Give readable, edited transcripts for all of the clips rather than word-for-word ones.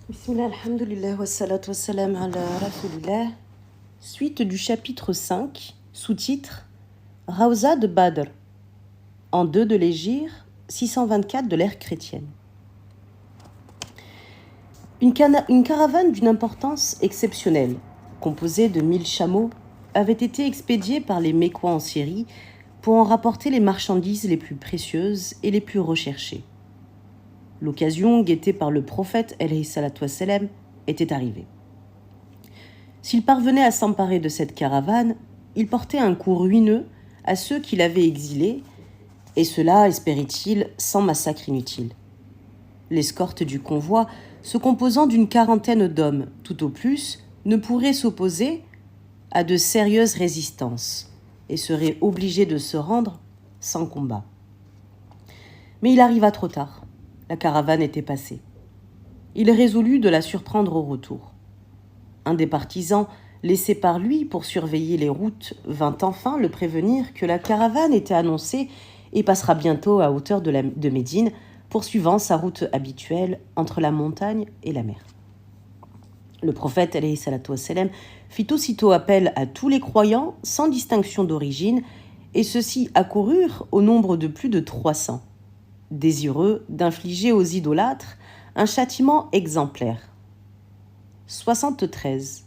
Bismillah, alhamdulillah, wa salatu wa salam ala rasulillah. Suite du chapitre 5, sous-titre Rawza de Badr, en 2 de l'Hégire, 624 de l'ère chrétienne. Une caravane d'une importance exceptionnelle, composée de 1000 chameaux, avait été expédiée par les Mécois en Syrie pour en rapporter les marchandises les plus précieuses et les plus recherchées. L'occasion guettée par le prophète alayhi salatu wassalam était arrivée. S'il parvenait à s'emparer de cette caravane, il portait un coup ruineux à ceux qui l'avaient exilé, et cela, espérait-il, sans massacre inutile. L'escorte du convoi, se composant d'une quarantaine d'hommes, tout au plus, ne pourrait s'opposer à de sérieuses résistances, et serait obligé de se rendre sans combat. Mais il arriva trop tard. La caravane était passée. Il résolut de la surprendre au retour. Un des partisans, laissé par lui pour surveiller les routes, vint enfin le prévenir que la caravane était annoncée et passera bientôt à hauteur de Médine, poursuivant sa route habituelle entre la montagne et la mer. Le prophète alayhi salatu wassalam, fit aussitôt appel à tous les croyants sans distinction d'origine, et ceux-ci accoururent au nombre de plus de 300. Désireux d'infliger aux idolâtres un châtiment exemplaire. 73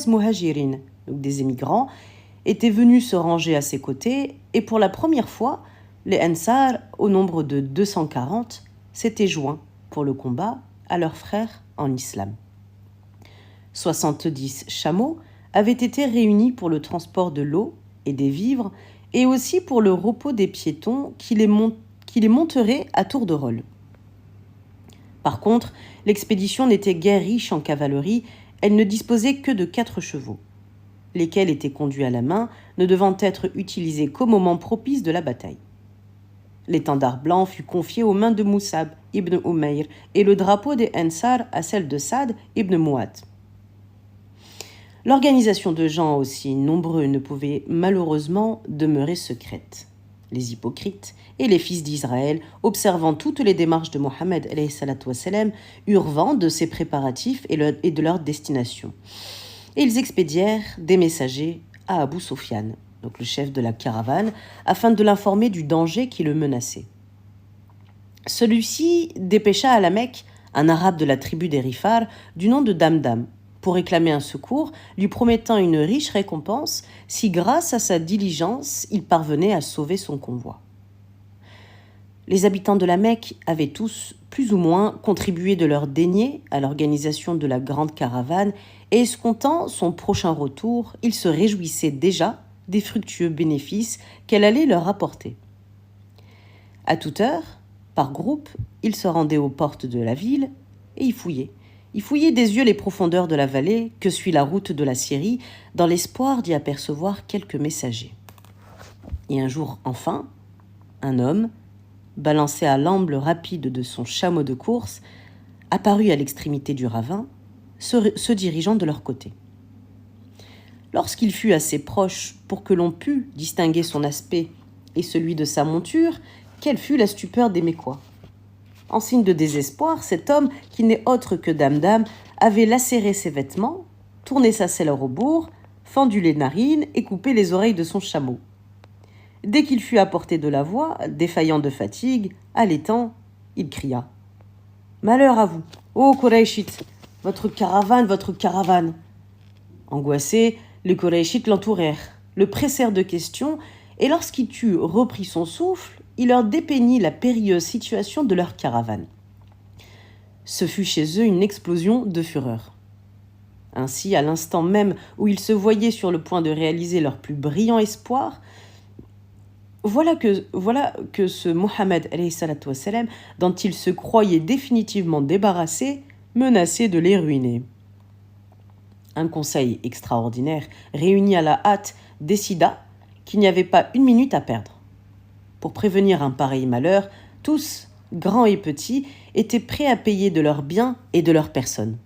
muhajirines, donc des émigrants, étaient venus se ranger à ses côtés, et pour la première fois, les Ansar, au nombre de 240, s'étaient joints pour le combat à leurs frères en islam. 70 chameaux avaient été réunis pour le transport de l'eau et des vivres, et aussi pour le repos des piétons qui les monteraient à tour de rôle. Par contre, l'expédition n'était guère riche en cavalerie, elle ne disposait que de 4 chevaux, lesquels étaient conduits à la main, ne devant être utilisés qu'au moment propice de la bataille. L'étendard blanc fut confié aux mains de Moussab ibn Umayr et le drapeau des Ansar à celle de Saad ibn Mu'ad. L'organisation de gens aussi nombreux ne pouvait malheureusement demeurer secrète. Les hypocrites et les fils d'Israël, observant toutes les démarches de Mohammed alayhi salatu wassalam, eurent vent de ses préparatifs et de leur destination. Et ils expédièrent des messagers à Abu Sufyan, donc le chef de la caravane, afin de l'informer du danger qui le menaçait. Celui-ci dépêcha à la Mecque un arabe de la tribu des Rifar du nom de Damdam, pour réclamer un secours, lui promettant une riche récompense si, grâce à sa diligence, il parvenait à sauver son convoi. Les habitants de la Mecque avaient tous, plus ou moins, contribué de leur denier à l'organisation de la grande caravane, et escomptant son prochain retour, ils se réjouissaient déjà des fructueux bénéfices qu'elle allait leur apporter. À toute heure, par groupe, ils se rendaient aux portes de la ville et y fouillaient. Il fouillait des yeux les profondeurs de la vallée que suit la route de la Syrie, dans l'espoir d'y apercevoir quelques messagers. Et un jour, enfin, un homme, balancé à l'amble rapide de son chameau de course, apparut à l'extrémité du ravin, se dirigeant de leur côté. Lorsqu'il fut assez proche pour que l'on pût distinguer son aspect et celui de sa monture, quelle fut la stupeur des Mécois. En signe de désespoir, cet homme, qui n'est autre que Damdam, avait lacéré ses vêtements, tourné sa selle au rebours, fendu les narines et coupé les oreilles de son chameau. Dès qu'il fut à portée de la voix, défaillant de fatigue, haletant, il cria « Malheur à vous, ô Qurayshites, votre caravane !» Angoissés, les Qurayshites l'entourèrent, le pressèrent de questions, et lorsqu'il eut repris son souffle, il leur dépeignit la périlleuse situation de leur caravane. Ce fut chez eux une explosion de fureur. Ainsi, à l'instant même où ils se voyaient sur le point de réaliser leur plus brillant espoir, voilà que ce Mohammed alayhi salatu wassalam, dont ils se croyaient définitivement débarrassés, menaçait de les ruiner. Un conseil extraordinaire, réuni à la hâte, décida qu'il n'y avait pas une minute à perdre. Pour prévenir un pareil malheur, tous, grands et petits, étaient prêts à payer de leurs biens et de leurs personnes.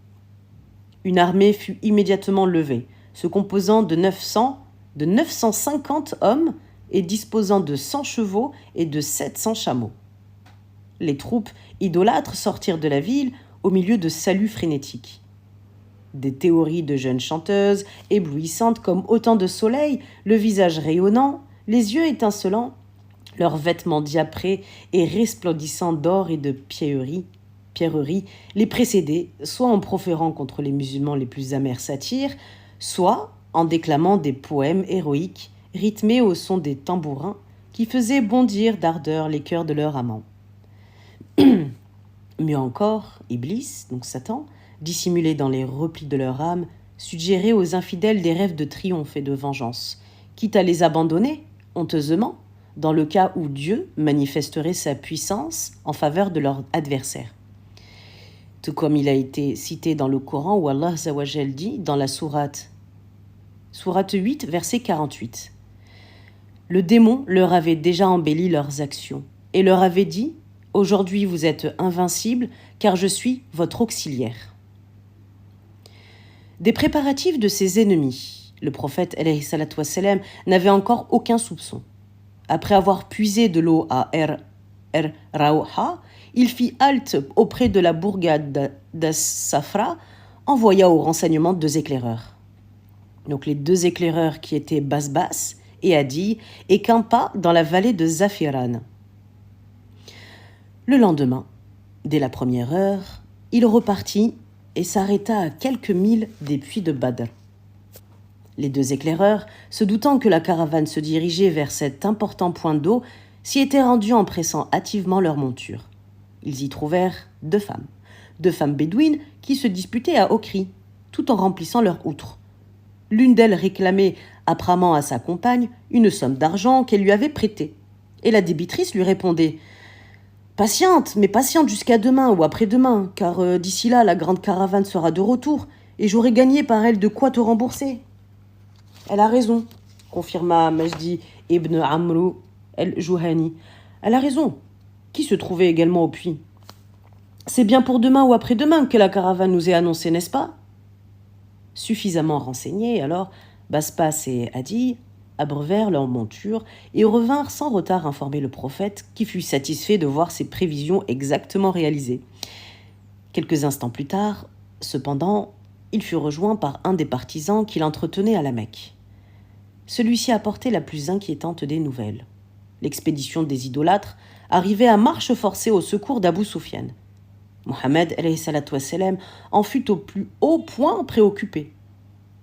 Une armée fut immédiatement levée, se composant de 950 hommes et disposant de 100 chevaux et de 700 chameaux. Les troupes idolâtres sortirent de la ville au milieu de saluts frénétiques. Des théories de jeunes chanteuses, éblouissantes comme autant de soleils, le visage rayonnant, les yeux étincelants, leurs vêtements diaprés et resplendissants d'or et de pierreries, les précédaient, soit en proférant contre les musulmans les plus amers satires, soit en déclamant des poèmes héroïques rythmés au son des tambourins qui faisaient bondir d'ardeur les cœurs de leurs amants. Mieux encore, Iblis, donc Satan, dissimulé dans les replis de leur âme, suggérait aux infidèles des rêves de triomphe et de vengeance, quitte à les abandonner, honteusement, dans le cas où Dieu manifesterait sa puissance en faveur de leur adversaire. Tout comme il a été cité dans le Coran où Allah Azawajal dit dans la sourate 8, verset 48. Le démon leur avait déjà embelli leurs actions et leur avait dit « Aujourd'hui vous êtes invincibles car je suis votre auxiliaire ». Des préparatifs de ses ennemis, le prophète alayhi salatu wassalam n'avait encore aucun soupçon. Après avoir puisé de l'eau à Rawha, il fit halte auprès de la bourgade d'As-Safra, envoya au renseignement 2 éclaireurs. Donc les 2 éclaireurs qui étaient Basbas et Adi et campa dans la vallée de Zafiran. Le lendemain, dès la première heure, il repartit et s'arrêta à quelques milles des puits de Badr. Les 2 éclaireurs, se doutant que la caravane se dirigeait vers cet important point d'eau, s'y étaient rendus en pressant hâtivement leur monture. Ils y trouvèrent 2 femmes bédouines qui se disputaient à haut cri, tout en remplissant leur outre. L'une d'elles réclamait âprement à sa compagne une somme d'argent qu'elle lui avait prêtée, et la débitrice lui répondait « Patiente, mais patiente jusqu'à demain ou après-demain, car d'ici là, la grande caravane sera de retour, et j'aurai gagné par elle de quoi te rembourser. » « Elle a raison, confirma Majdi ibn Amru el-Jouhani. Elle a raison, qui se trouvait également au puits. C'est bien pour demain ou après-demain que la caravane nous est annoncée, n'est-ce pas ? Suffisamment renseignés, alors, Baspas et Adi abreuvèrent leur monture et revinrent sans retard informer le prophète, qui fut satisfait de voir ses prévisions exactement réalisées. Quelques instants plus tard, cependant, il fut rejoint par un des partisans qui l'entretenait à la Mecque. Celui-ci apportait la plus inquiétante des nouvelles. L'expédition des idolâtres arrivait à marche forcée au secours d'Abu Sufyan. Mohammed en fut au plus haut point préoccupé.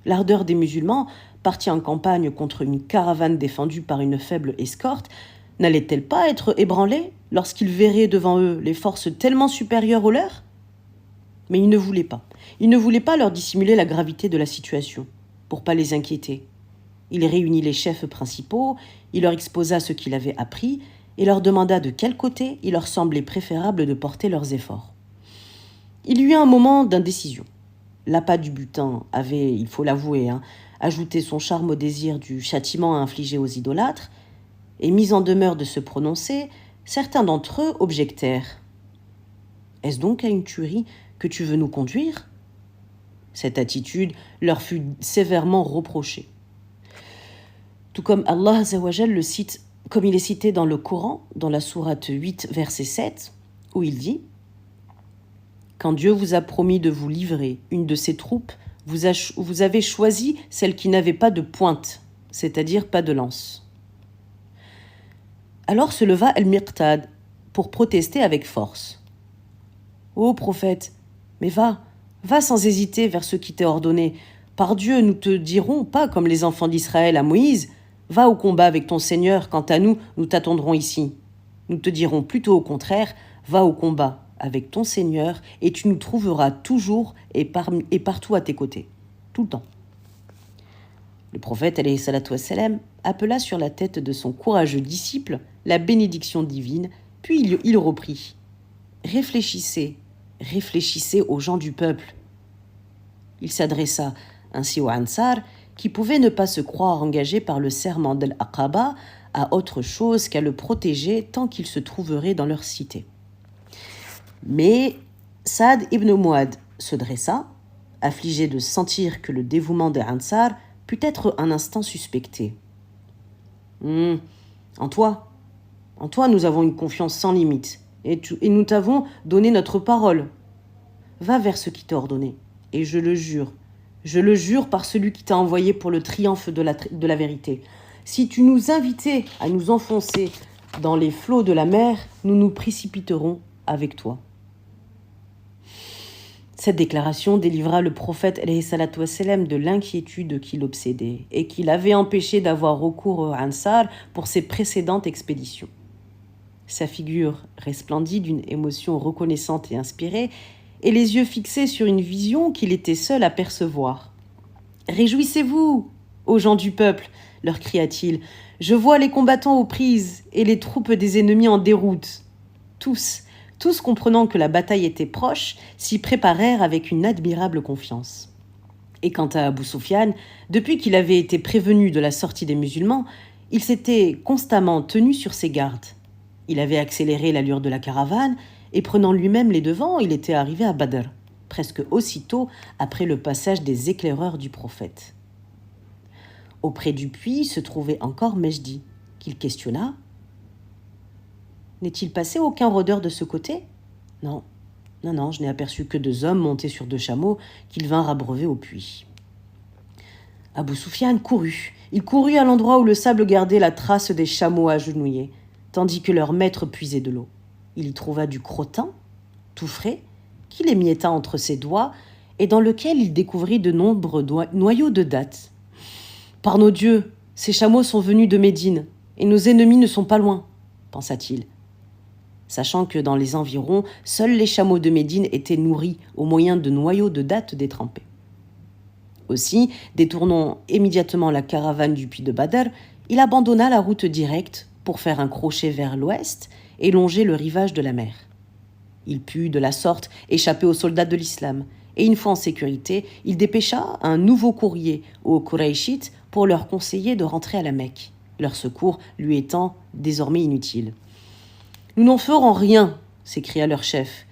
L'ardeur des musulmans, partis en campagne contre une caravane défendue par une faible escorte, n'allait-elle pas être ébranlée lorsqu'ils verraient devant eux les forces tellement supérieures aux leurs ? Mais il ne voulait pas. Il ne voulait pas leur dissimuler la gravité de la situation, pour pas les inquiéter. Il réunit les chefs principaux, il leur exposa ce qu'il avait appris et leur demanda de quel côté il leur semblait préférable de porter leurs efforts. Il y eut un moment d'indécision. L'appât du butin avait, il faut l'avouer, ajouté son charme au désir du châtiment infligé aux idolâtres, et mis en demeure de se prononcer, certains d'entre eux objectèrent. « Est-ce donc à une tuerie que tu veux nous conduire ?» Cette attitude leur fut sévèrement reprochée. Tout comme Allah Azawajal le cite, comme il est cité dans le Coran, dans la sourate 8, verset 7, où il dit « Quand Dieu vous a promis de vous livrer une de ses troupes, vous avez choisi celle qui n'avait pas de pointe, c'est-à-dire pas de lance. » Alors se leva El-Miqtad pour protester avec force. « Ô prophète, mais va sans hésiter vers ce qui t'est ordonné. Par Dieu, nous te dirons pas comme les enfants d'Israël à Moïse, va au combat avec ton Seigneur, quant à nous, nous t'attendrons ici. Nous te dirons plutôt au contraire, va au combat avec ton Seigneur et tu nous trouveras toujours et partout à tes côtés, tout le temps. » Le prophète alayhi salatu wassalam appela sur la tête de son courageux disciple la bénédiction divine, puis il reprit « Réfléchissez aux gens du peuple. » Il s'adressa ainsi aux Ansar, qui pouvaient ne pas se croire engagés par le serment d'Al-Aqaba à autre chose qu'à le protéger tant qu'il se trouverait dans leur cité. Mais Saad ibn Muad se dressa, affligé de sentir que le dévouement des Ansar put être un instant suspecté. « En toi, nous avons une confiance sans limite, et nous t'avons donné notre parole. va vers ce qui t'est ordonné. Et je le jure par celui qui t'a envoyé pour le triomphe de la vérité. Si tu nous invitais à nous enfoncer dans les flots de la mer, nous nous précipiterons avec toi. » Cette déclaration délivra le prophète alayhi salatu wassalam de l'inquiétude qui l'obsédait et qui l'avait empêché d'avoir recours au Ansar pour ses précédentes expéditions. Sa figure resplendit d'une émotion reconnaissante et inspirée, et les yeux fixés sur une vision qu'il était seul à percevoir. « Réjouissez-vous, ô gens du peuple !» leur cria-t-il. « Je vois les combattants aux prises et les troupes des ennemis en déroute. » Tous comprenant que la bataille était proche, s'y préparèrent avec une admirable confiance. Et quant à Abu Sufyan, depuis qu'il avait été prévenu de la sortie des musulmans, il s'était constamment tenu sur ses gardes. Il avait accéléré l'allure de la caravane et prenant lui-même les devants, il était arrivé à Badr, presque aussitôt après le passage des éclaireurs du prophète. Auprès du puits se trouvait encore Mejdi, qu'il questionna. « N'est-il passé aucun rôdeur de ce côté ?»« Non, je n'ai aperçu que 2 hommes montés sur 2 chameaux qu'ils vinrent abreuver au puits. » Abu Sufyan courut. Il courut à l'endroit où le sable gardait la trace des chameaux agenouillés, tandis que leur maître puisait de l'eau. Il y trouva du crottin, tout frais, qu'il émietta entre ses doigts et dans lequel il découvrit de nombreux noyaux de dattes. « Par nos dieux, ces chameaux sont venus de Médine et nos ennemis ne sont pas loin, » pensa-t-il. Sachant que dans les environs, seuls les chameaux de Médine étaient nourris au moyen de noyaux de dattes détrempés. Aussi, détournant immédiatement la caravane du puits de Badr, il abandonna la route directe pour faire un crochet vers l'ouest et longer le rivage de la mer. Il put, de la sorte, échapper aux soldats de l'islam, et une fois en sécurité, il dépêcha un nouveau courrier aux Qurayshites pour leur conseiller de rentrer à la Mecque, leur secours lui étant désormais inutile. « Nous n'en ferons rien !» s'écria leur chef,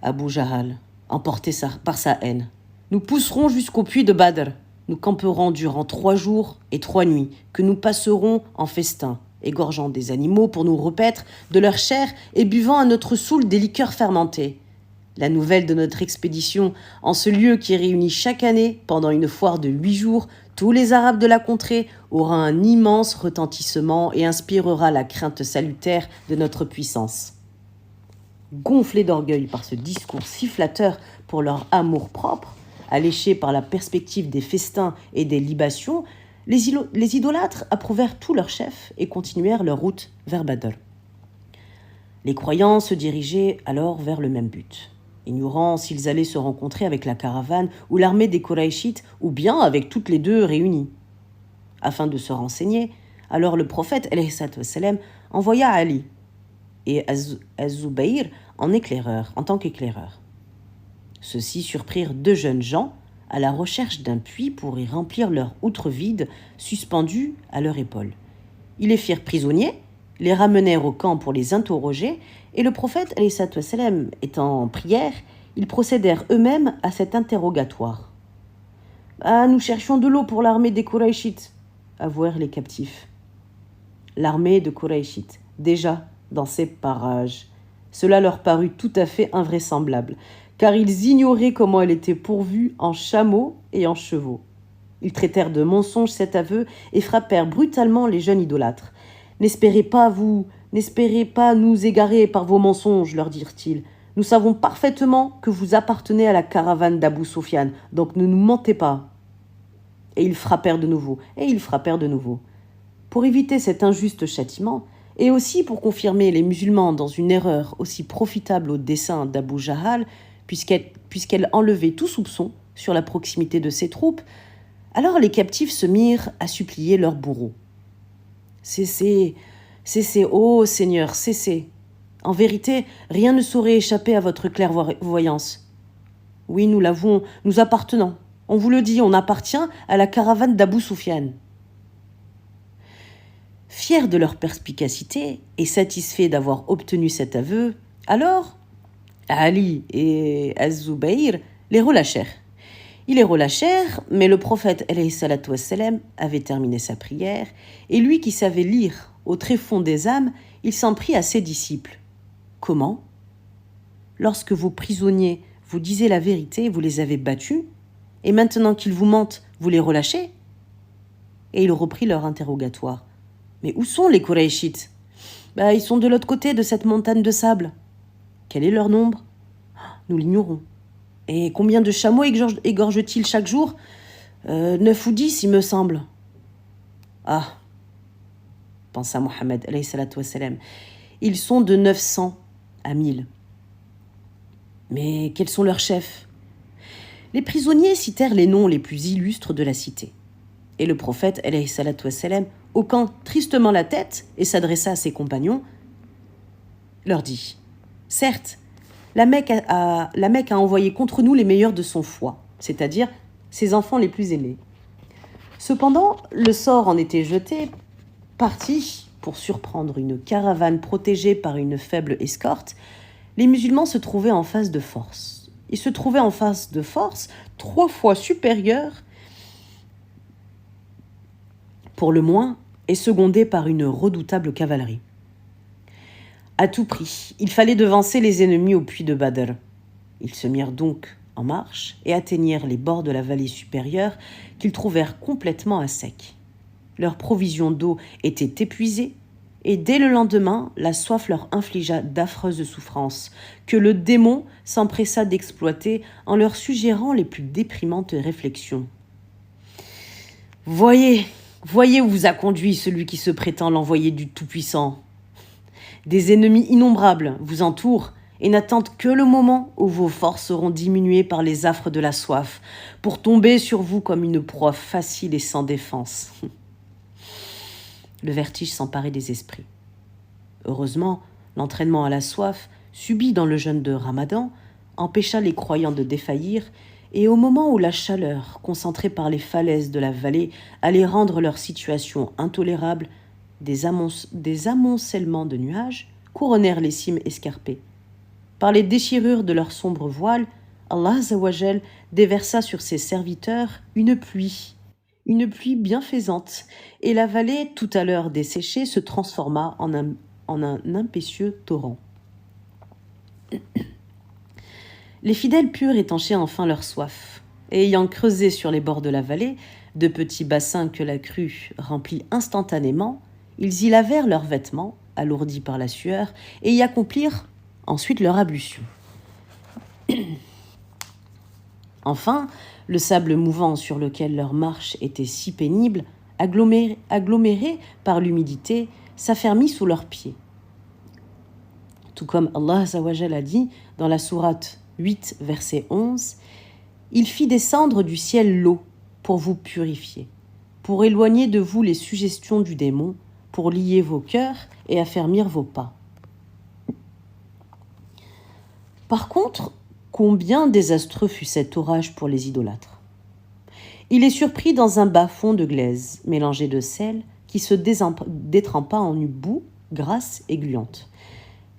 Abu Jahal, emporté par sa haine. « Nous pousserons jusqu'au puits de Badr. Nous camperons durant 3 jours et 3 nuits, que nous passerons en festin, égorgeant des animaux pour nous repaître de leur chair et buvant à notre soûl des liqueurs fermentées. La nouvelle de notre expédition, en ce lieu qui réunit chaque année, pendant une foire de 8 jours, tous les Arabes de la contrée, aura un immense retentissement et inspirera la crainte salutaire de notre puissance. » Gonflés d'orgueil par ce discours si flatteur pour leur amour-propre, alléchés par la perspective des festins et des libations, les idolâtres approuvèrent tous leurs chefs et continuèrent leur route vers Badr. Les croyants se dirigeaient alors vers le même but, ignorant s'ils allaient se rencontrer avec la caravane ou l'armée des Qurayshites ou bien avec toutes les 2 réunies. Afin de se renseigner, alors le prophète alayhi salatu wassalam envoya Ali et Az-Zubayr en tant qu'éclaireur. Ceux-ci surprirent 2 jeunes gens à la recherche d'un puits pour y remplir leur outre vide suspendue à leur épaule. Ils les firent prisonniers, les ramenèrent au camp pour les interroger, et le prophète alayhi salatu wassalam étant en prière, ils procédèrent eux-mêmes à cet interrogatoire. « Ah, nous cherchions de l'eau pour l'armée des Qurayshites », avouèrent les captifs. L'armée de Qurayshites, déjà dans ces parages. Cela leur parut tout à fait invraisemblable, car ils ignoraient comment elle était pourvue en chameaux et en chevaux. Ils traitèrent de mensonge cet aveu et frappèrent brutalement les jeunes idolâtres. « N'espérez pas nous égarer par vos mensonges, leur dirent-ils. Nous savons parfaitement que vous appartenez à la caravane d'Abu Sufyan, donc ne nous mentez pas. » Et ils frappèrent de nouveau. Pour éviter cet injuste châtiment, et aussi pour confirmer les musulmans dans une erreur aussi profitable au dessein d'Abu Jahal, puisqu'elle enlevait tout soupçon sur la proximité de ses troupes, alors les captifs se mirent à supplier leur bourreau. « Cessez, ô Seigneur, cessez. En vérité, rien ne saurait échapper à votre clairvoyance. Oui, nous l'avouons, nous appartenons. On vous le dit, on appartient à la caravane d'Abu Sufyan. » Fiers de leur perspicacité et satisfaits d'avoir obtenu cet aveu, alors Ali et Az-Zubayr les relâchèrent. Ils les relâchèrent, mais le prophète alayhi salatu wassalam avait terminé sa prière, et lui qui savait lire au tréfonds des âmes, il s'en prit à ses disciples. « Comment ? Lorsque vos prisonniers vous disiez la vérité, vous les avez battus, et maintenant qu'ils vous mentent, vous les relâchez ?» Et il reprit leur interrogatoire. « Mais où sont les Qurayshites ? » Ils sont de l'autre côté de cette montagne de sable. »« Quel est leur nombre ? » ?»« Nous l'ignorons. »« Et combien de chameaux égorgent-ils chaque jour ? 9 ou 10, il me semble. »« Ah !» pensa Mohammed, alayhi salatu wassalam. « Ils sont de 900 à 1000. » Mais quels sont leurs chefs ? Les prisonniers citèrent les noms les plus illustres de la cité. Et le prophète, alayhi salatu wassalam, hoquant tristement la tête et s'adressa à ses compagnons, leur dit « Certes, la Mecque a envoyé contre nous les meilleurs de son foie, c'est-à-dire ses enfants les plus aimés. Cependant, le sort en était jeté, parti pour surprendre une caravane protégée par une faible escorte. Les musulmans se trouvaient en face de force. Ils se trouvaient en face de force 3 fois supérieure pour le moins, et secondée par une redoutable cavalerie. À tout prix, il fallait devancer les ennemis au puits de Badr. Ils se mirent donc en marche et atteignirent les bords de la vallée supérieure qu'ils trouvèrent complètement à sec. Leurs provisions d'eau étaient épuisées et dès le lendemain, la soif leur infligea d'affreuses souffrances que le démon s'empressa d'exploiter en leur suggérant les plus déprimantes réflexions. « Voyez où vous a conduit celui qui se prétend l'envoyé du Tout-Puissant. Des ennemis innombrables vous entourent et n'attendent que le moment où vos forces seront diminuées par les affres de la soif pour tomber sur vous comme une proie facile et sans défense. » Le vertige s'emparait des esprits. Heureusement, l'entraînement à la soif, subi dans le jeûne de Ramadan, empêcha les croyants de défaillir, et au moment où la chaleur, concentrée par les falaises de la vallée, allait rendre leur situation intolérable, des amoncellements de nuages couronnèrent les cimes escarpées. Par les déchirures de leurs sombres voiles, Allah Azzawajal déversa sur ses serviteurs une pluie bienfaisante, et la vallée, tout à l'heure desséchée, se transforma en un impétueux torrent. Les fidèles purent étancher enfin leur soif, et ayant creusé sur les bords de la vallée de petits bassins que la crue remplit instantanément, ils y lavèrent leurs vêtements, alourdis par la sueur, et y accomplirent ensuite leur ablution. Enfin, le sable mouvant sur lequel leur marche était si pénible, aggloméré par l'humidité, s'affermit sous leurs pieds. Tout comme Allah Azzawajal a dit dans la sourate 8, verset 11, « Il fit descendre du ciel l'eau pour vous purifier, pour éloigner de vous les suggestions du démon, pour lier vos cœurs et affermir vos pas. » Par contre, combien désastreux fut cet orage pour les idolâtres. Il est surpris dans un bas-fond de glaise, mélangé de sel, qui se détrempa en une boue grasse et gluante.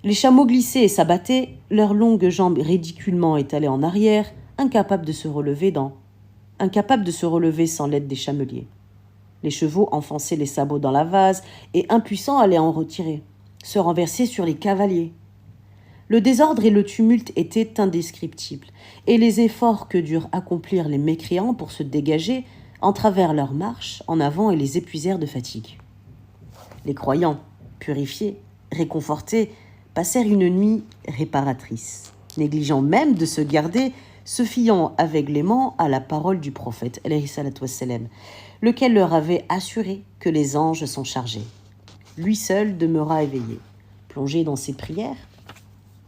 Les chameaux glissaient et s'abattaient, leurs longues jambes ridiculement étalées en arrière, incapables de se relever sans l'aide des chameliers. Les chevaux enfonçaient les sabots dans la vase et, impuissants, allaient en retirer, se renverser sur les cavaliers. Le désordre et le tumulte étaient indescriptibles, et les efforts que durent accomplir les mécréants pour se dégager entravèrent leur marche en avant et les épuisèrent de fatigue. Les croyants, purifiés, réconfortés, passèrent une nuit réparatrice, négligeant même de se garder, se fiant aveuglément à la parole du prophète, alayhi salatu wassalam, lequel leur avait assuré que les anges sont chargés. Lui seul demeura éveillé, plongé dans ses prières,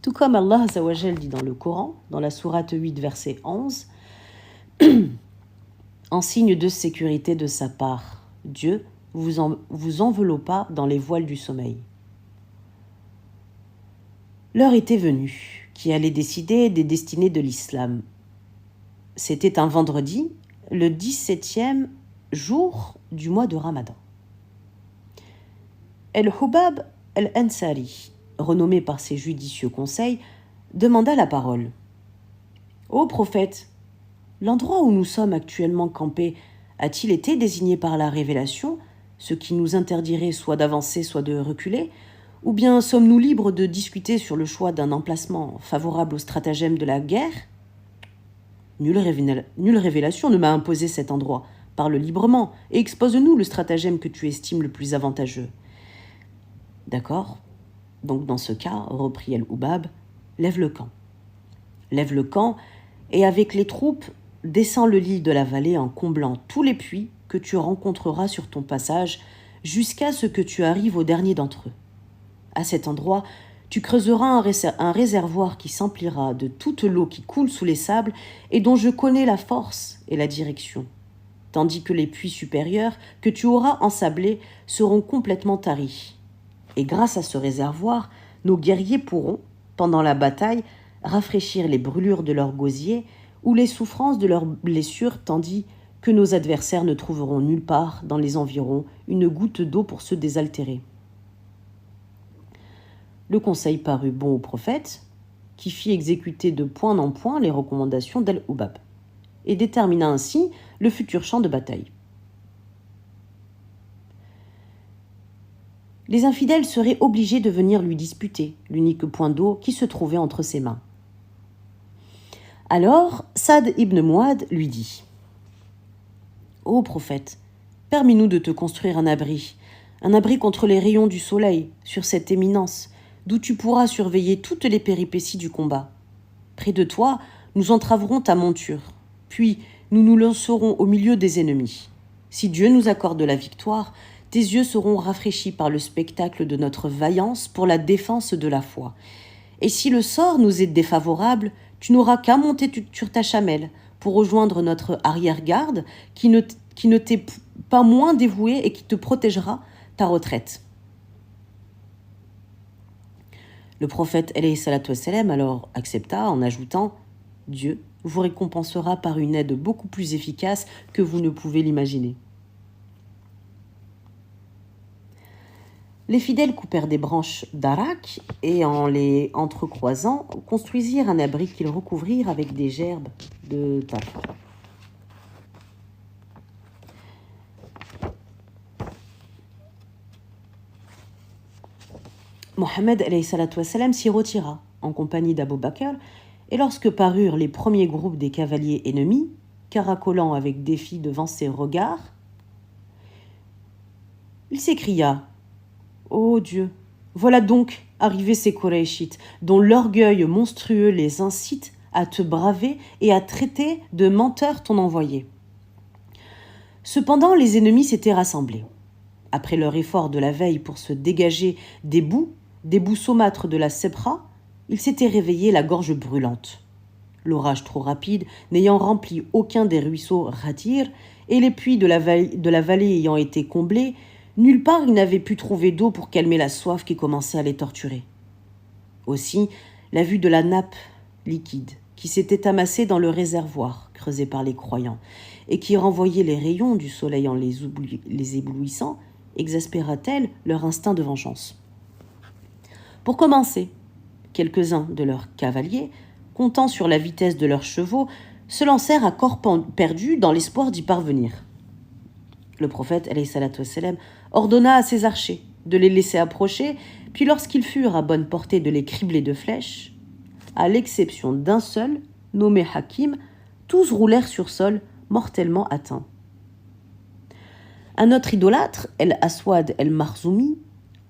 tout comme Allah Azzawajal dit dans le Coran, dans la sourate 8, verset 11, en signe de sécurité de sa part, Dieu vous enveloppa dans les voiles du sommeil. L'heure était venue, qui allait décider des destinées de l'islam. C'était un vendredi, le 17e jour du mois de Ramadan. El-Hubab el-Ansari, renommé par ses judicieux conseils, demanda la parole. « Ô prophète, l'endroit où nous sommes actuellement campés a-t-il été désigné par la révélation, ce qui nous interdirait soit d'avancer, soit de reculer, ou bien sommes-nous libres de discuter sur le choix d'un emplacement favorable au stratagème de la guerre ?» Nulle révélation ne m'a imposé cet endroit. Parle librement et expose-nous le stratagème que tu estimes le plus avantageux. D'accord ? Donc dans ce cas, reprit El-Oubab, lève le camp. Lève le camp et avec les troupes, descends le lit de la vallée en comblant tous les puits que tu rencontreras sur ton passage jusqu'à ce que tu arrives au dernier d'entre eux. À cet endroit, tu creuseras un réservoir qui s'emplira de toute l'eau qui coule sous les sables et dont je connais la force et la direction, tandis que les puits supérieurs que tu auras ensablés seront complètement taris. Et grâce à ce réservoir, nos guerriers pourront, pendant la bataille, rafraîchir les brûlures de leurs gosiers ou les souffrances de leurs blessures, tandis que nos adversaires ne trouveront nulle part dans les environs une goutte d'eau pour se désaltérer. Le conseil parut bon au prophète, qui fit exécuter de point en point les recommandations d'El-Oubab, et détermina ainsi le futur champ de bataille. Les infidèles seraient obligés de venir lui disputer l'unique point d'eau qui se trouvait entre ses mains. Alors, Saad ibn Muad lui dit « Ô prophète, permets-nous de te construire un abri contre les rayons du soleil, sur cette éminence, d'où tu pourras surveiller toutes les péripéties du combat. Près de toi, nous entraverons ta monture, puis nous nous lancerons au milieu des ennemis. Si Dieu nous accorde la victoire, tes yeux seront rafraîchis par le spectacle de notre vaillance pour la défense de la foi. Et si le sort nous est défavorable, tu n'auras qu'à monter sur ta chamelle pour rejoindre notre arrière-garde qui ne t'est pas moins dévouée et qui te protégera ta retraite. » Le prophète alayhi salatu wassalam alors accepta en ajoutant « Dieu vous récompensera par une aide beaucoup plus efficace que vous ne pouvez l'imaginer. » Les fidèles coupèrent des branches d'arak et en les entrecroisant, construisirent un abri qu'ils recouvrirent avec des gerbes de tafre. Mohammed s'y retira en compagnie d'Abou Bakr, et lorsque parurent les premiers groupes des cavaliers ennemis, caracolant avec défi devant ses regards, il s'écria « Ô Dieu, voilà donc arrivés ces Koraïchites, dont l'orgueil monstrueux les incite à te braver et à traiter de menteur ton envoyé. » Cependant, les ennemis s'étaient rassemblés. Après leur effort de la veille pour se dégager des boues saumâtres de la Sebra, ils s'étaient réveillés la gorge brûlante. L'orage trop rapide n'ayant rempli aucun des ruisseaux Radir et les puits de la vallée ayant été comblés, nulle part ils n'avaient pu trouver d'eau pour calmer la soif qui commençait à les torturer. Aussi, la vue de la nappe liquide qui s'était amassée dans le réservoir creusé par les croyants et qui renvoyait les rayons du soleil en les éblouissant, exaspéra-t-elle leur instinct de vengeance. Pour commencer, quelques-uns de leurs cavaliers, comptant sur la vitesse de leurs chevaux, se lancèrent à corps perdu dans l'espoir d'y parvenir. Le prophète alayhi salatu wassalam, ordonna à ses archers de les laisser approcher, puis lorsqu'ils furent à bonne portée de les cribler de flèches, à l'exception d'un seul, nommé Hakim, tous roulèrent sur sol, mortellement atteints. Un autre idolâtre, El-Aswad El-Marzoumi,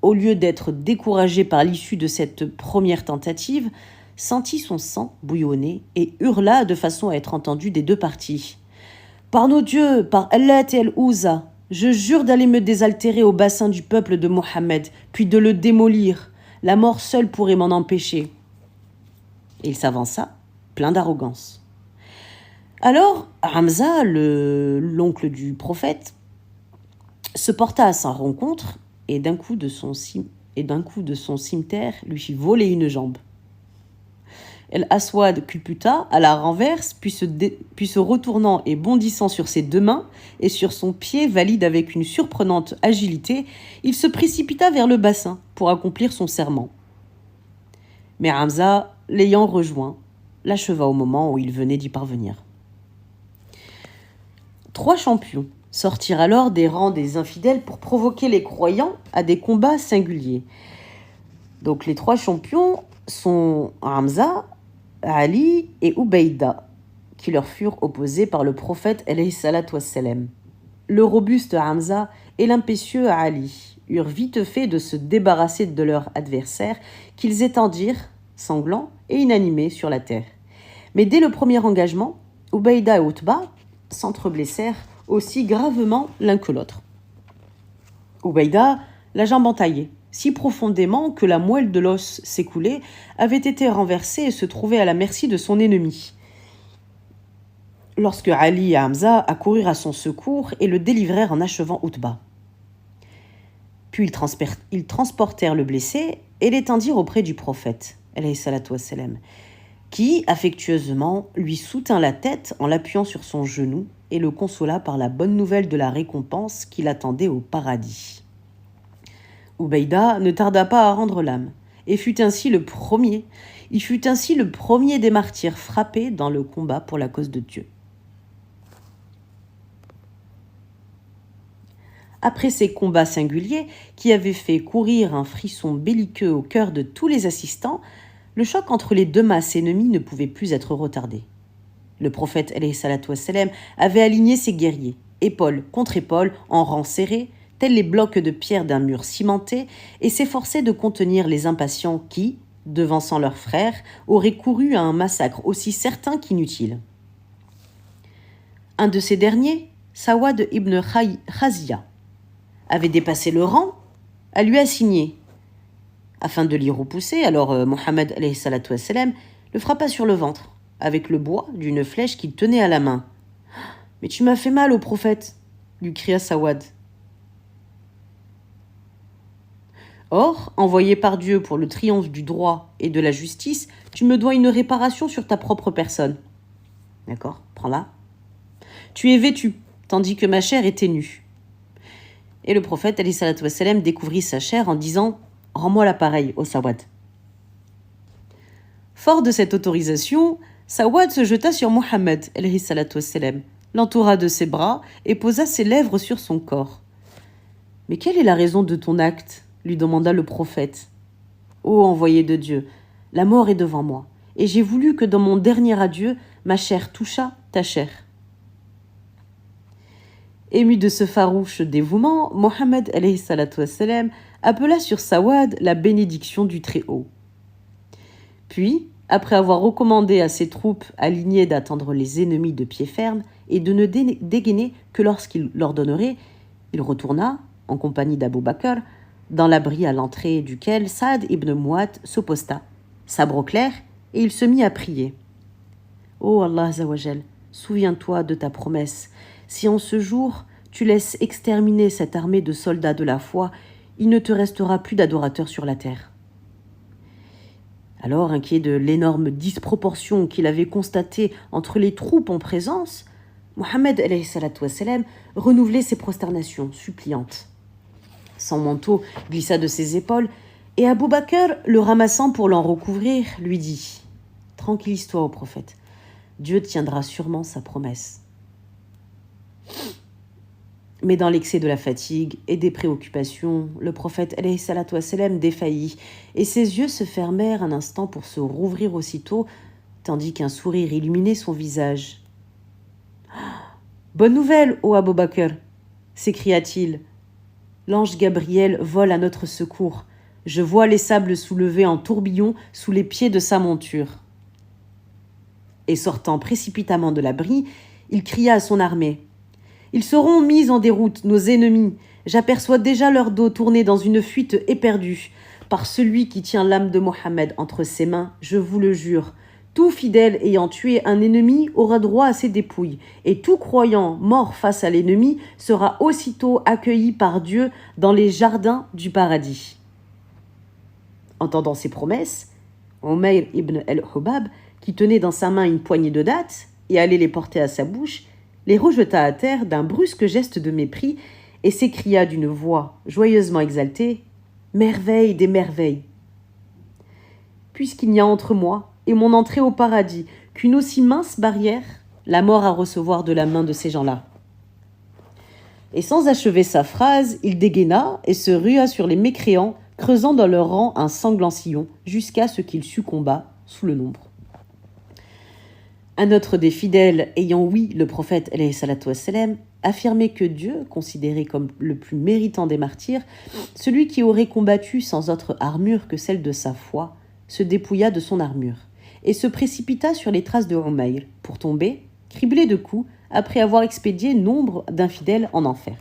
au lieu d'être découragé par l'issue de cette première tentative, sentit son sang bouillonner et hurla de façon à être entendu des deux parties. « Par nos dieux, par Allat et El-Ouza, je jure d'aller me désaltérer au bassin du peuple de Mohammed, puis de le démolir. La mort seule pourrait m'en empêcher. » Et il s'avança, plein d'arrogance. Alors, Hamza, l'oncle du prophète, se porta à sa rencontre et d'un coup de son cimeterre lui fit voler une jambe. El-Aswad culbuta à la renverse, puis se retournant et bondissant sur ses deux mains et sur son pied valide avec une surprenante agilité, il se précipita vers le bassin pour accomplir son serment. Mais Hamza, l'ayant rejoint, l'acheva au moment où il venait d'y parvenir. 3 champions sortirent alors des rangs des infidèles pour provoquer les croyants à des combats singuliers. Donc les 3 champions sont Hamza, Ali et Ubaïda, qui leur furent opposés par le prophète alayhi salatu wassalam. Le robuste Hamza et l'impétueux Ali eurent vite fait de se débarrasser de leur adversaire qu'ils étendirent, sanglants et inanimés, sur la terre. Mais dès le premier engagement, Ubaïda et Utba s'entreblessèrent aussi gravement l'un que l'autre. Ubaïda, la jambe entaillée, si profondément que la moelle de l'os s'écoulée, avait été renversée et se trouvait à la merci de son ennemi. Lorsque Ali et Hamza accoururent à son secours et le délivrèrent en achevant Utba. Puis ils transportèrent le blessé et l'étendirent auprès du prophète, alayhi salatu wassalam, qui, affectueusement, lui soutint la tête en l'appuyant sur son genou et le consola par la bonne nouvelle de la récompense qui l'attendait au paradis. Ubaïda ne tarda pas à rendre l'âme, et fut ainsi le premier des martyrs frappés dans le combat pour la cause de Dieu. Après ces combats singuliers qui avaient fait courir un frisson belliqueux au cœur de tous les assistants, le choc entre les deux masses ennemies ne pouvait plus être retardé. Le prophète alayhi salatu wassalam avait aligné ses guerriers, épaule contre épaule, en rang serré, tels les blocs de pierre d'un mur cimenté, et s'efforçait de contenir les impatients qui, devançant leurs frères, auraient couru à un massacre aussi certain qu'inutile. Un de ces derniers, Sawad ibn Khazia, avait dépassé le rang à lui assigné. Afin de l'y repousser, alors Mohammed alayhi salatu wassalam le frappa sur le ventre, avec le bois d'une flèche qu'il tenait à la main. « Mais tu m'as fait mal, ô prophète !» lui cria Sawad. Or, envoyé par Dieu pour le triomphe du droit et de la justice, tu me dois une réparation sur ta propre personne. D'accord, prends-la. Tu es vêtu, tandis que ma chair était nue. Et le prophète, alayhi salatu wassalam, découvrit sa chair en disant « Rends-moi l'appareil, ô Sawad ». Fort de cette autorisation, Sawad se jeta sur Mohammed, alayhi salatu wassalam, l'entoura de ses bras et posa ses lèvres sur son corps. « Mais quelle est la raison de ton acte ?» lui demanda le prophète. « Ô envoyé de Dieu, la mort est devant moi, et j'ai voulu que dans mon dernier adieu, ma chair touchât ta chair. » Ému de ce farouche dévouement, Mohammed alayhi salatu wassalam appela sur Sawad la bénédiction du Très-Haut. Puis, après avoir recommandé à ses troupes alignées d'attendre les ennemis de pied ferme et de ne dégainer que lorsqu'il l'ordonnerait, il retourna, en compagnie d'Abou Bakr, dans l'abri à l'entrée duquel Saad ibn Mu'adh se posta, sabre au clair, et il se mit à prier. « Ô Allah Azawajal, souviens-toi de ta promesse. Si en ce jour tu laisses exterminer cette armée de soldats de la foi, il ne te restera plus d'adorateurs sur la terre. » Alors, inquiet de l'énorme disproportion qu'il avait constatée entre les troupes en présence, Mohammed alayhi salatu wassalam renouvelait ses prosternations suppliantes. Son manteau glissa de ses épaules, et Abou Bakr, le ramassant pour l'en recouvrir, lui dit « Tranquillise-toi, ô prophète, Dieu tiendra sûrement sa promesse. » Mais dans l'excès de la fatigue et des préoccupations, le prophète alayhi salatu wassalam défaillit, et ses yeux se fermèrent un instant pour se rouvrir aussitôt, tandis qu'un sourire illuminait son visage. « Bonne nouvelle, ô Abou Bakr !» s'écria-t-il. « L'ange Gabriel vole à notre secours. Je vois les sables soulevés en tourbillon sous les pieds de sa monture. » Et sortant précipitamment de l'abri, il cria à son armée. « Ils seront mis en déroute, nos ennemis. J'aperçois déjà leur dos tourné dans une fuite éperdue. Par celui qui tient l'âme de Mohammed entre ses mains, je vous le jure, tout fidèle ayant tué un ennemi aura droit à ses dépouilles, et tout croyant mort face à l'ennemi sera aussitôt accueilli par Dieu dans les jardins du paradis. » Entendant ces promesses, Umayr ibn al-Hubab, qui tenait dans sa main une poignée de dattes et allait les porter à sa bouche, les rejeta à terre d'un brusque geste de mépris et s'écria d'une voix joyeusement exaltée « Merveille des merveilles ! Puisqu'il n'y a entre moi et mon entrée au paradis qu'une aussi mince barrière, la mort à recevoir de la main de ces gens-là. » Et sans achever sa phrase, il dégaina et se rua sur les mécréants, creusant dans leur rang un sanglant sillon jusqu'à ce qu'il succomba sous le nombre. Un autre des fidèles ayant ouï le prophète alayhi salatu wassalam affirmait que Dieu, considéré comme le plus méritant des martyrs, celui qui aurait combattu sans autre armure que celle de sa foi, se dépouilla de son armure et se précipita sur les traces de Umayr pour tomber, criblé de coups, après avoir expédié nombre d'infidèles en enfer.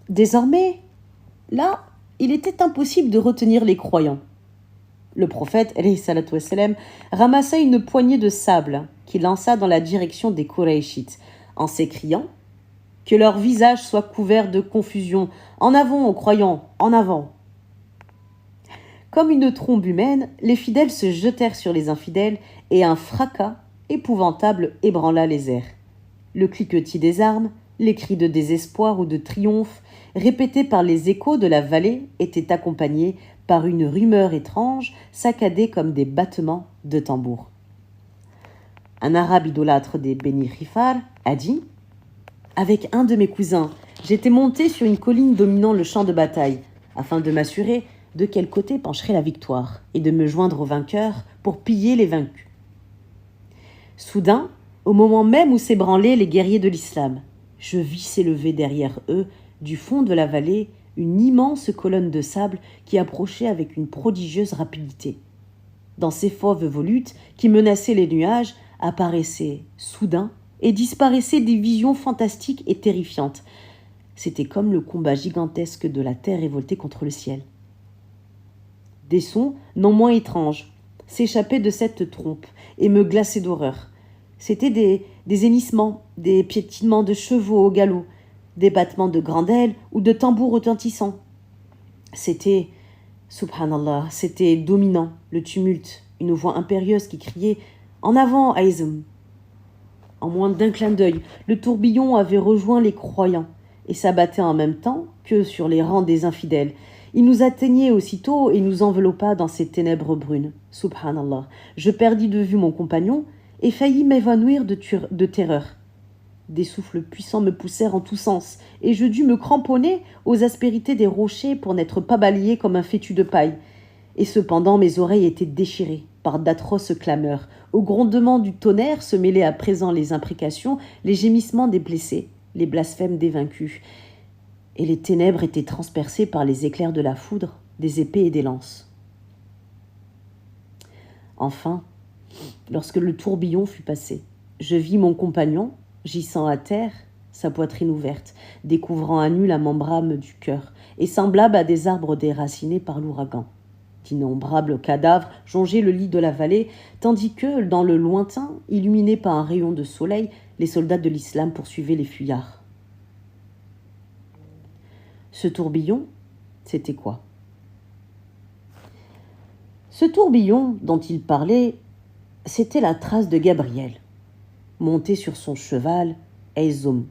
Désormais, là, il était impossible de retenir les croyants. Le prophète, alayhi salatu wassalam, ramassa une poignée de sable qu'il lança dans la direction des Qurayshites, en s'écriant « Que leur visage soit couvert de confusion. En avant, aux croyants, en avant !» Comme une trombe humaine, les fidèles se jetèrent sur les infidèles et un fracas épouvantable ébranla les airs. Le cliquetis des armes, les cris de désespoir ou de triomphe, répétés par les échos de la vallée, étaient accompagnés par une rumeur étrange, saccadée comme des battements de tambour. Un arabe idolâtre des Beni Rifar a dit « Avec un de mes cousins, j'étais monté sur une colline dominant le champ de bataille, afin de m'assurer de quel côté pencherait la victoire et de me joindre aux vainqueurs pour piller les vaincus. Soudain, au moment même où s'ébranlaient les guerriers de l'islam, je vis s'élever derrière eux, du fond de la vallée, une immense colonne de sable qui approchait avec une prodigieuse rapidité. Dans ces fauves volutes qui menaçaient les nuages, apparaissaient soudain et disparaissaient des visions fantastiques et terrifiantes. C'était comme le combat gigantesque de la terre révoltée contre le ciel. Des sons, non moins étranges, s'échappaient de cette trompe et me glaçaient d'horreur. C'étaient des hennissements, des piétinements de chevaux au galop, des battements de grandes ailes ou de tambours retentissants. C'était, subhanallah, c'était dominant, le tumulte, une voix impérieuse qui criait « En avant, Aizm !» En moins d'un clin d'œil, le tourbillon avait rejoint les croyants et s'abattait en même temps que sur les rangs des infidèles. Il nous atteignait aussitôt et nous enveloppa dans ces ténèbres brunes. Subhanallah, je perdis de vue mon compagnon et faillis m'évanouir de terreur. Des souffles puissants me poussèrent en tous sens, et je dus me cramponner aux aspérités des rochers pour n'être pas balayé comme un fétu de paille. Et cependant mes oreilles étaient déchirées par d'atroces clameurs. Au grondement du tonnerre se mêlaient à présent les imprécations, les gémissements des blessés, les blasphèmes des vaincus. Et les ténèbres étaient transpercées par les éclairs de la foudre, des épées et des lances. Enfin, lorsque le tourbillon fut passé, je vis mon compagnon, gisant à terre, sa poitrine ouverte, découvrant à nu la membrane du cœur, et semblable à des arbres déracinés par l'ouragan. D'innombrables cadavres jongeaient le lit de la vallée, tandis que, dans le lointain, illuminés par un rayon de soleil, les soldats de l'islam poursuivaient les fuyards. Ce tourbillon, c'était quoi? Ce tourbillon dont il parlait, c'était la trace de Gabriel, monté sur son cheval, Aizum,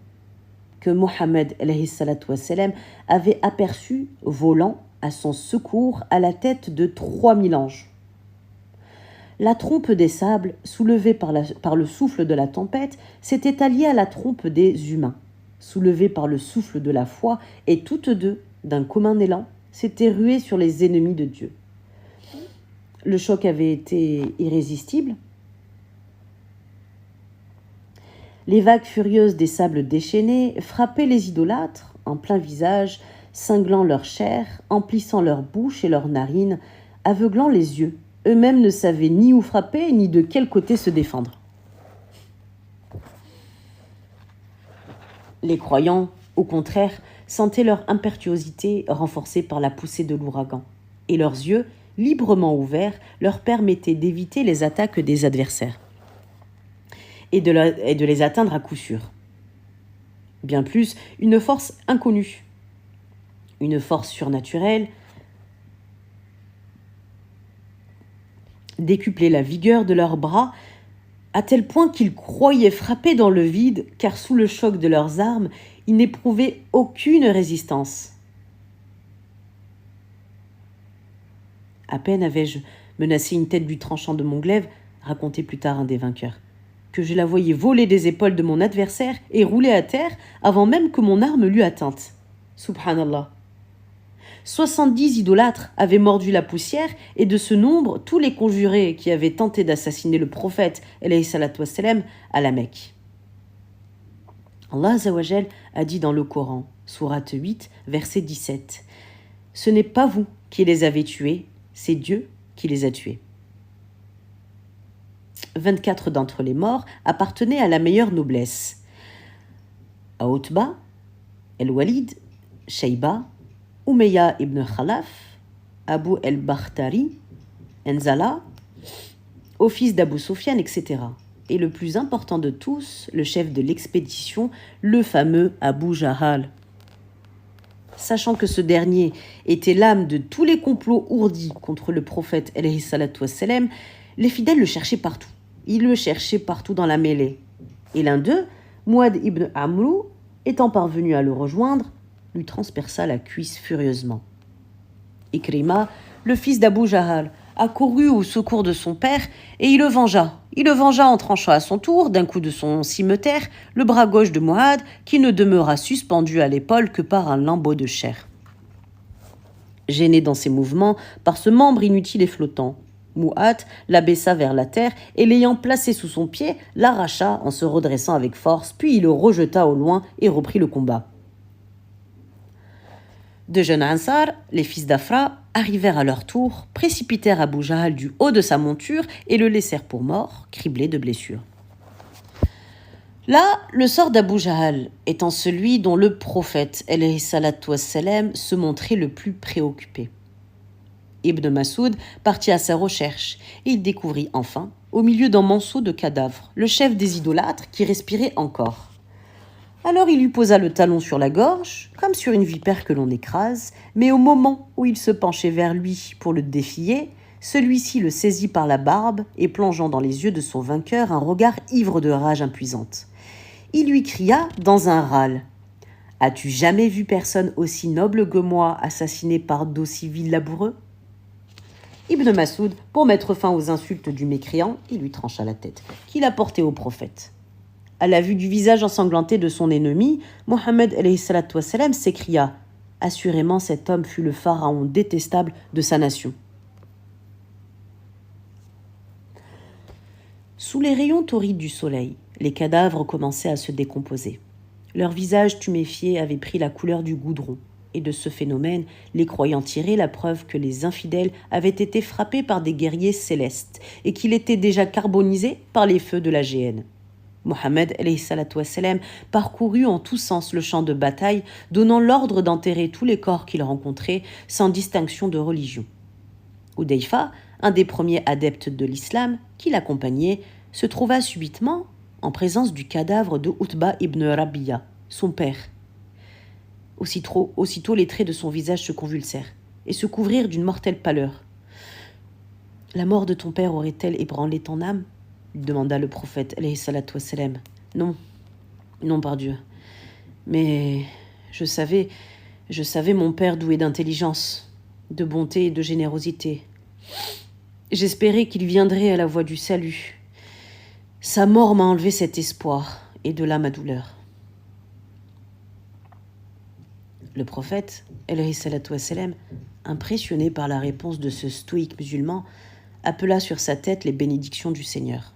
que Mohammed avait aperçu volant à son secours à la tête de 3000 anges. La trompe des sables, soulevée par le souffle de la tempête, s'était alliée à la trompe des humains, soulevée par le souffle de la foi, et toutes deux, d'un commun élan, s'étaient ruées sur les ennemis de Dieu. Le choc avait été irrésistible. Les vagues furieuses des sables déchaînés frappaient les idolâtres en plein visage, cinglant leur chair, emplissant leur bouche et leurs narines, aveuglant les yeux. Eux-mêmes ne savaient ni où frapper, ni de quel côté se défendre. Les croyants, au contraire, sentaient leur impétuosité renforcée par la poussée de l'ouragan, et leurs yeux, librement ouverts, leur permettaient d'éviter les attaques des adversaires et de les atteindre à coup sûr. Bien plus, une force inconnue, une force surnaturelle, décuplait la vigueur de leurs bras à tel point qu'ils croyaient frapper dans le vide, car sous le choc de leurs armes, ils n'éprouvaient aucune résistance. À peine avais-je menacé une tête du tranchant de mon glaive, racontait plus tard un des vainqueurs, que je la voyais voler des épaules de mon adversaire et rouler à terre avant même que mon arme l'eût atteinte. Subhanallah. 70 idolâtres avaient mordu la poussière, et de ce nombre, tous les conjurés qui avaient tenté d'assassiner le prophète alayhi salatu wassalam, à la Mecque. Allah Azza wa Jal a dit dans le Coran, sourate 8, verset 17, « Ce n'est pas vous qui les avez tués, c'est Dieu qui les a tués. » 24 d'entre les morts appartenaient à la meilleure noblesse. À Utba, El-Walid, Shayba, Umayya ibn Khalaf, Abu el-Bakhtari, Enzala, au fils d'Abu Sufyan, etc. Et le plus important de tous, le chef de l'expédition, le fameux Abu Jahal. Sachant que ce dernier était l'âme de tous les complots ourdis contre le prophète alayhi salatu wassalam, les fidèles le cherchaient partout. Ils le cherchaient partout dans la mêlée. Et l'un d'eux, Muad ibn Amrou, étant parvenu à le rejoindre, lui transperça la cuisse furieusement. Ikrima, le fils d'Abu Jahal, accourut au secours de son père et il le vengea. Il le vengea en tranchant à son tour, d'un coup de son cimeterre, le bras gauche de Muad, qui ne demeura suspendu à l'épaule que par un lambeau de chair. Gêné dans ses mouvements par ce membre inutile et flottant, Mu'at l'abaissa vers la terre et l'ayant placé sous son pied, l'arracha en se redressant avec force, puis il le rejeta au loin et reprit le combat. De jeunes Ansar, les fils d'Afra, arrivèrent à leur tour, précipitèrent Abu Jahal du haut de sa monture et le laissèrent pour mort, criblé de blessures. Là, le sort d'Abu Jahal étant celui dont le prophète alayhi salatu wassalam se montrait le plus préoccupé. Ibn Masoud partit à sa recherche et il découvrit enfin, au milieu d'un monceau de cadavres, le chef des idolâtres qui respirait encore. Alors il lui posa le talon sur la gorge, comme sur une vipère que l'on écrase, mais au moment où il se penchait vers lui pour le défier, celui-ci le saisit par la barbe et plongeant dans les yeux de son vainqueur un regard ivre de rage impuissante. Il lui cria dans un râle « As-tu jamais vu personne aussi noble que moi assassiné par d'aussi vil laboureux ?» Ibn Masoud, pour mettre fin aux insultes du mécréant, il lui trancha la tête, qu'il apportait au prophète. À la vue du visage ensanglanté de son ennemi, Mohammed alayhi salatu wassalam s'écria « Assurément cet homme fut le pharaon détestable de sa nation. » Sous les rayons torrides du soleil, les cadavres commençaient à se décomposer. Leurs visages tuméfiés avaient pris la couleur du goudron. Et de ce phénomène, les croyants tiraient la preuve que les infidèles avaient été frappés par des guerriers célestes et qu'il était déjà carbonisé par les feux de la géhenne. Mohammed alayhi salatu wassalam parcourut en tous sens le champ de bataille, donnant l'ordre d'enterrer tous les corps qu'il rencontrait, sans distinction de religion. Hudayfa, un des premiers adeptes de l'islam, qui l'accompagnait, se trouva subitement en présence du cadavre de Utba ibn Rabi'a, son père. Aussitôt les traits de son visage se convulsèrent et se couvrirent d'une mortelle pâleur. « La mort de ton père aurait-elle ébranlé ton âme ?» lui demanda le prophète alayhi salatu wassalam. « Non, non par Dieu. Mais je savais mon père doué d'intelligence, de bonté et de générosité. J'espérais qu'il viendrait à la voie du salut. Sa mort m'a enlevé cet espoir et de là ma douleur. » Le prophète, alayhi salatu wassalam, impressionné par la réponse de ce stoïque musulman, appela sur sa tête les bénédictions du Seigneur.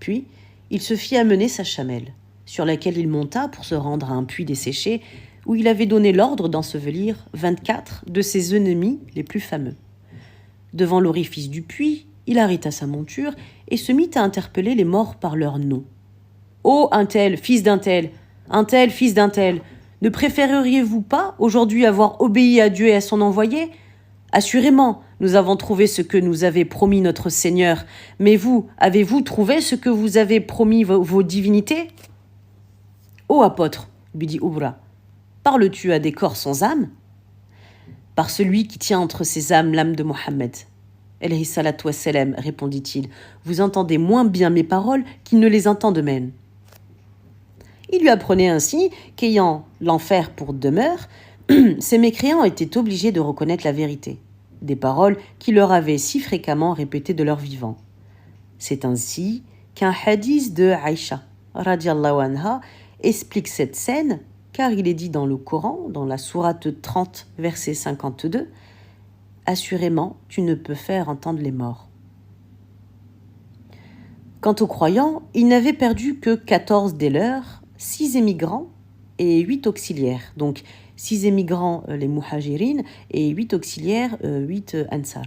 Puis, il se fit amener sa chamelle, sur laquelle il monta pour se rendre à un puits desséché, où il avait donné l'ordre d'ensevelir 24 de ses ennemis les plus fameux. Devant l'orifice du puits, il arrêta sa monture et se mit à interpeller les morts par leur nom. « Ô un tel, fils d'un tel, fils d'un tel, ne préféreriez-vous pas aujourd'hui avoir obéi à Dieu et à son envoyé ? Assurément, nous avons trouvé ce que nous avait promis notre Seigneur, mais vous, avez-vous trouvé ce que vous avez promis vos divinités ? Ô apôtre, lui dit Oubra, parles-tu à des corps sans âme ? Par celui qui tient entre ses âmes l'âme de Mohammed. Alayhi salatu wassalam, répondit-il, vous entendez moins bien mes paroles qu'ils ne les entendent eux-mêmes. Il lui apprenait ainsi qu'ayant l'enfer pour demeure, ces mécréants étaient obligés de reconnaître la vérité, des paroles qu'il leur avait si fréquemment répétées de leur vivant. C'est ainsi qu'un hadith de Aïcha, radiallahu anha, explique cette scène car il est dit dans le Coran, dans la sourate 30, verset 52, « Assurément, tu ne peux faire entendre les morts. » Quant aux croyants, ils n'avaient perdu que 14 des leurs, 6 émigrants et 8 auxiliaires. Donc 6 émigrants, les muhajirin, et 8 auxiliaires, 8 ansar.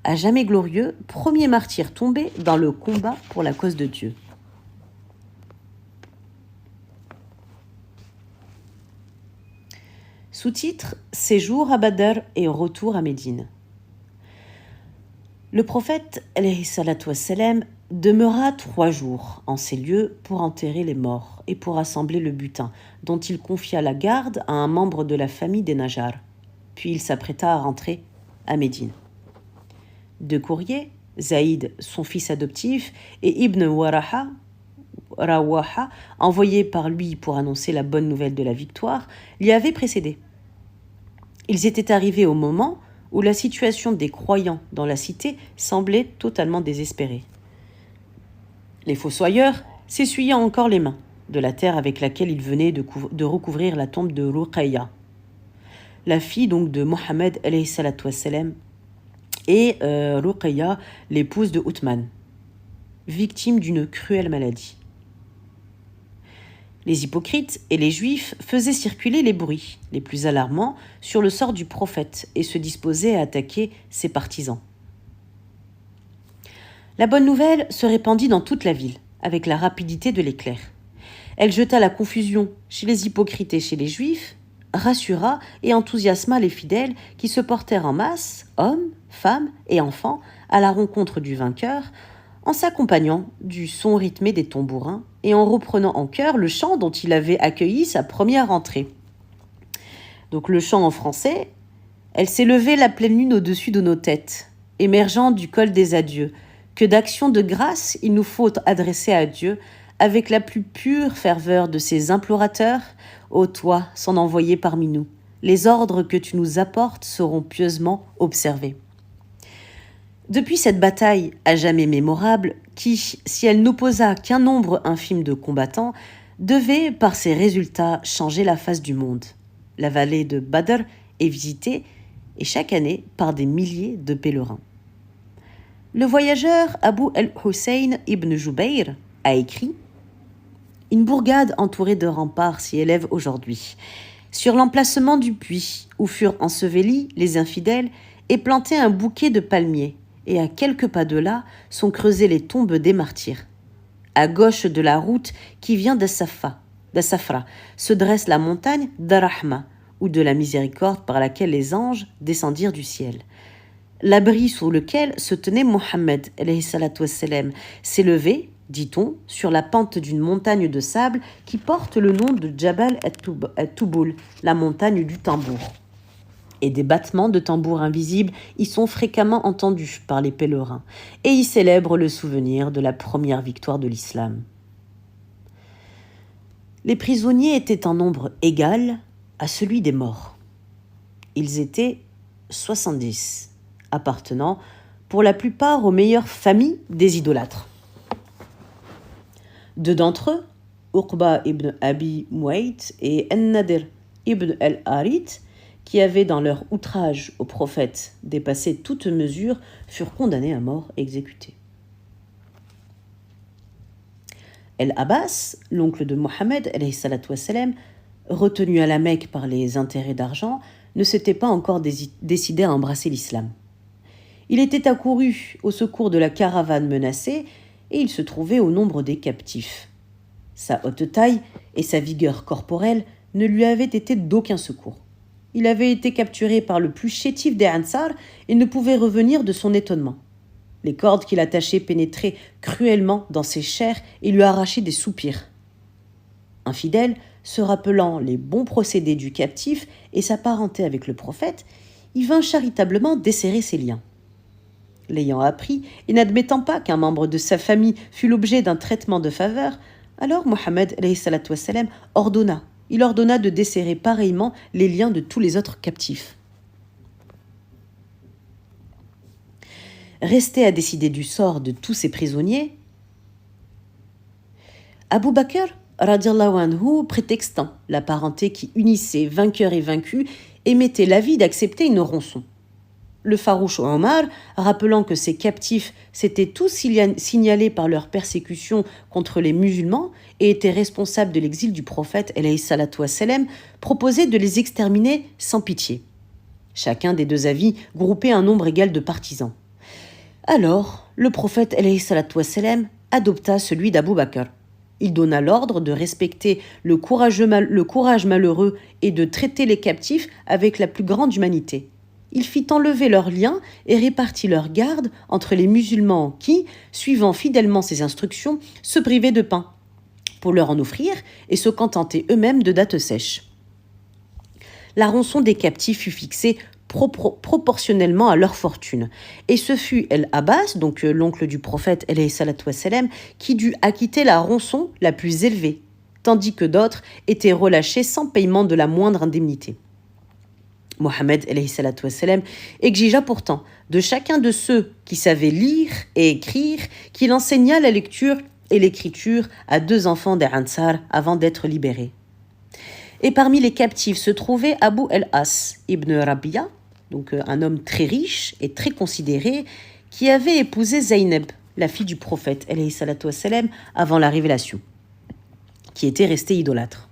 À jamais glorieux, premier martyr tombé dans le combat pour la cause de Dieu. Sous-titre « Séjour à Badr et retour à Médine ». Le prophète, alayhi salatu wassalam, demeura 3 jours en ces lieux pour enterrer les morts et pour assembler le butin, dont il confia la garde à un membre de la famille des Najjar. Puis il s'apprêta à rentrer à Médine. 2 courriers, Zaïd, son fils adoptif, et Ibn Rawaha, envoyés par lui pour annoncer la bonne nouvelle de la victoire, l'y avaient précédé. Ils étaient arrivés au moment où la situation des croyants dans la cité semblait totalement désespérée. Les fossoyeurs s'essuyaient encore les mains de la terre avec laquelle ils venaient de recouvrir la tombe de Ruqayya, la fille donc de Mohammed alayhi salatu wassalam, et Ruqayya, l'épouse de Uthman, victime d'une cruelle maladie. Les hypocrites et les juifs faisaient circuler les bruits les plus alarmants sur le sort du prophète et se disposaient à attaquer ses partisans. La bonne nouvelle se répandit dans toute la ville, avec la rapidité de l'éclair. Elle jeta la confusion chez les hypocrites et chez les juifs, rassura et enthousiasma les fidèles qui se portèrent en masse, hommes, femmes et enfants, à la rencontre du vainqueur, en s'accompagnant du son rythmé des tambourins et en reprenant en chœur le chant dont il avait accueilli sa première entrée. Donc le chant en français, « Elle s'est levée la pleine lune au-dessus de nos têtes, émergeant du col des adieux, que d'actions de grâce il nous faut adresser à Dieu avec la plus pure ferveur de ses implorateurs, ô toi, son envoyé parmi nous. Les ordres que tu nous apportes seront pieusement observés. » Depuis cette bataille à jamais mémorable, qui, si elle n'opposa qu'un nombre infime de combattants, devait, par ses résultats, changer la face du monde. La vallée de Badr est visitée, et chaque année, par des milliers de pèlerins. Le voyageur Abu al-Hussein ibn Jubayr a écrit « Une bourgade entourée de remparts s'y élève aujourd'hui. Sur l'emplacement du puits où furent ensevelis les infidèles est planté un bouquet de palmiers, et à quelques pas de là sont creusées les tombes des martyrs. À gauche de la route qui vient d'Assafra se dresse la montagne d'Ar-Rahma, ou de la miséricorde par laquelle les anges descendirent du ciel. L'abri sous lequel se tenait Mohammed alayhi salatu wassalam s'élevait, dit-on, sur la pente d'une montagne de sable qui porte le nom de Jabal at-Tubul, la montagne du tambour. Et des battements de tambours invisibles y sont fréquemment entendus par les pèlerins, et y célèbrent le souvenir de la première victoire de l'islam. Les prisonniers étaient en nombre égal à celui des morts. Ils étaient 70, appartenant pour la plupart aux meilleures familles des idolâtres. 2 d'entre eux, Uqba ibn Abi Muayt et An-Nadir ibn al-Harith, qui avaient dans leur outrage au prophète dépassé toute mesure, furent condamnés à mort et exécutés. El-Abbas, l'oncle de Mohammed, alayhi salatu wassalam, retenu à la Mecque par les intérêts d'argent, ne s'était pas encore décidé à embrasser l'islam. Il était accouru au secours de la caravane menacée et il se trouvait au nombre des captifs. Sa haute taille et sa vigueur corporelle ne lui avaient été d'aucun secours. Il avait été capturé par le plus chétif des Ansar et ne pouvait revenir de son étonnement. Les cordes qu'il attachait pénétraient cruellement dans ses chairs et lui arrachaient des soupirs. Infidèle, se rappelant les bons procédés du captif et sa parenté avec le prophète, il vint charitablement desserrer ses liens. L'ayant appris et n'admettant pas qu'un membre de sa famille fût l'objet d'un traitement de faveur, alors Mohammed alayhi salatu wassalam ordonna de desserrer pareillement les liens de tous les autres captifs. Resté à décider du sort de tous ces prisonniers, Abu Bakr radiallahu anhu, prétextant la parenté qui unissait vainqueur et vaincu, émettait l'avis d'accepter une rançon. Le farouche Omar, rappelant que ces captifs s'étaient tous signalés par leur persécution contre les musulmans et étaient responsables de l'exil du prophète, alayhi salatu wassalam, proposait de les exterminer sans pitié. Chacun des deux avis groupait un nombre égal de partisans. Alors, le prophète, alayhi salatu wassalam, adopta celui d'Abu Bakr. Il donna l'ordre de respecter le courage malheureux et de traiter les captifs avec la plus grande humanité. Il fit enlever leurs liens et répartit leurs gardes entre les musulmans qui, suivant fidèlement ses instructions, se privaient de pain, pour leur en offrir et se contenter eux-mêmes de dattes sèches. La rançon des captifs fut fixée proportionnellement à leur fortune. Et ce fut El-Abbas, donc l'oncle du prophète, alayhi salatu wassalam, qui dut acquitter la rançon la plus élevée, tandis que d'autres étaient relâchés sans paiement de la moindre indemnité. Mohammed alayhi salatu wassalam exigea pourtant de chacun de ceux qui savaient lire et écrire qu'il enseigna la lecture et l'écriture à 2 enfants des Ansar avant d'être libérés. Et parmi les captifs se trouvait Abu el-As ibn Rabia, donc un homme très riche et très considéré, qui avait épousé Zaynab, la fille du prophète, alayhi salatu wassalam, avant la révélation, qui était restée idolâtre.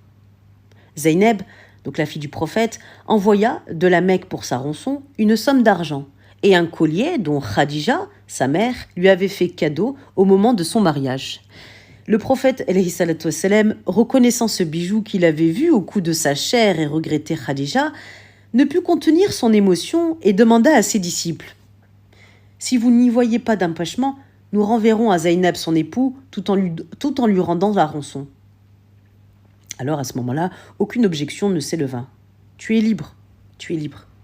Zaynab, donc la fille du prophète, envoya de la Mecque pour sa rançon une somme d'argent et un collier dont Khadija, sa mère, lui avait fait cadeau au moment de son mariage. Le prophète, alayhi salatu wassalam, reconnaissant ce bijou qu'il avait vu au cou de sa chère et regrettée Khadija, ne put contenir son émotion et demanda à ses disciples : « Si vous n'y voyez pas d'empêchement, nous renverrons à Zaynab son époux tout en lui rendant la rançon. » Alors à ce moment-là, aucune objection ne s'éleva. « Tu es libre,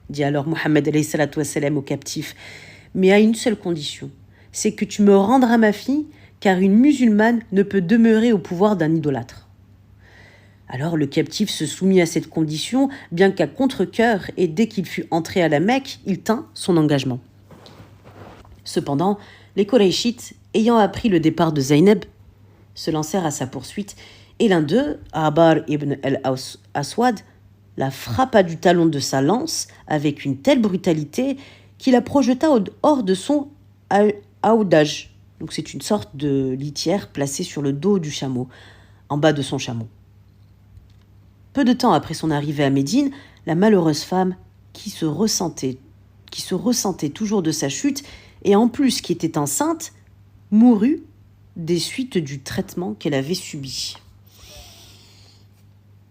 dit alors Mohammed alayhi salatu wassalam au captif, mais à une seule condition, c'est que tu me rendras ma fille, car une musulmane ne peut demeurer au pouvoir d'un idolâtre. » Alors le captif se soumit à cette condition, bien qu'à contre-cœur, et dès qu'il fut entré à la Mecque, il tint son engagement. Cependant, les Koraïchites, ayant appris le départ de Zaynab, se lancèrent à sa poursuite, et l'un d'eux, Abar ibn al-Aswad, la frappa du talon de sa lance avec une telle brutalité qu'il la projeta hors de son aoudage. Donc c'est une sorte de litière placée sur le dos du chameau, en bas de son chameau. Peu de temps après son arrivée à Médine, la malheureuse femme, qui se ressentait toujours de sa chute, et en plus qui était enceinte, mourut des suites du traitement qu'elle avait subi.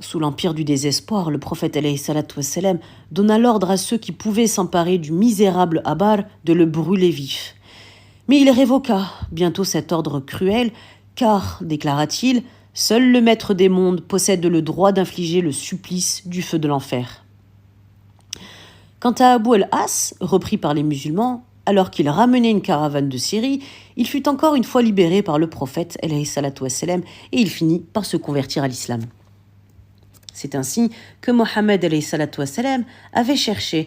Sous l'empire du désespoir, le prophète alayhi salatu wassalam donna l'ordre à ceux qui pouvaient s'emparer du misérable Abar de le brûler vif. Mais il révoqua bientôt cet ordre cruel, car, déclara-t-il, seul le maître des mondes possède le droit d'infliger le supplice du feu de l'enfer. Quant à Abu el-As, repris par les musulmans, alors qu'il ramenait une caravane de Syrie, il fut encore une fois libéré par le prophète alayhi salatu wassalam, et il finit par se convertir à l'islam. C'est ainsi que Mohammed alayhi salatu wassalam avait cherché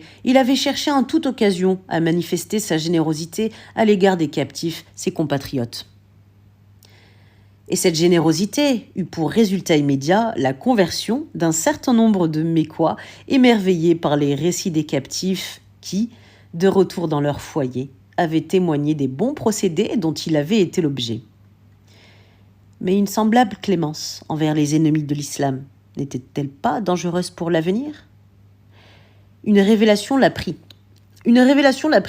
en toute occasion à manifester sa générosité à l'égard des captifs, ses compatriotes. Et cette générosité eut pour résultat immédiat la conversion d'un certain nombre de Mécois émerveillés par les récits des captifs qui, de retour dans leur foyer, avaient témoigné des bons procédés dont il avait été l'objet. Mais une semblable clémence envers les ennemis de l'islam n'était-elle pas dangereuse pour l'avenir ? Une révélation l'a pris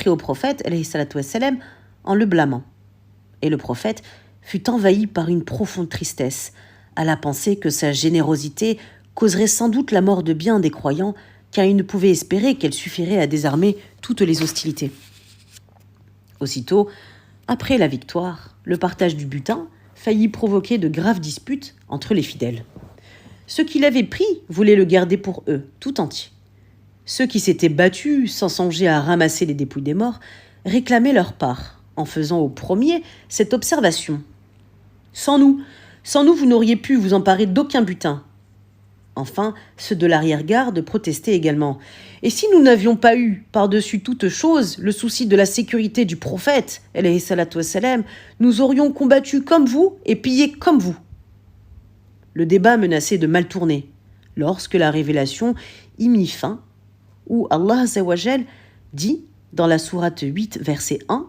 au prophète, alayhi salatu wassalam, en le blâmant. Et le prophète fut envahi par une profonde tristesse à la pensée que sa générosité causerait sans doute la mort de bien des croyants, car il ne pouvait espérer qu'elle suffirait à désarmer toutes les hostilités. Aussitôt, après la victoire, le partage du butin faillit provoquer de graves disputes entre les fidèles. Ceux qui l'avaient pris voulaient le garder pour eux, tout entier. Ceux qui s'étaient battus sans songer à ramasser les dépouilles des morts réclamaient leur part, en faisant au premier cette observation. « Sans nous, vous n'auriez pu vous emparer d'aucun butin. » Enfin, ceux de l'arrière-garde protestaient également. « Et si nous n'avions pas eu, par-dessus toute chose, le souci de la sécurité du prophète, alayhi salatu wassalam, nous aurions combattu comme vous et pillé comme vous. » le débat menaçait de mal tourner, lorsque la révélation y mit fin, où Allah Azzawajal dit dans la sourate 8, verset 1,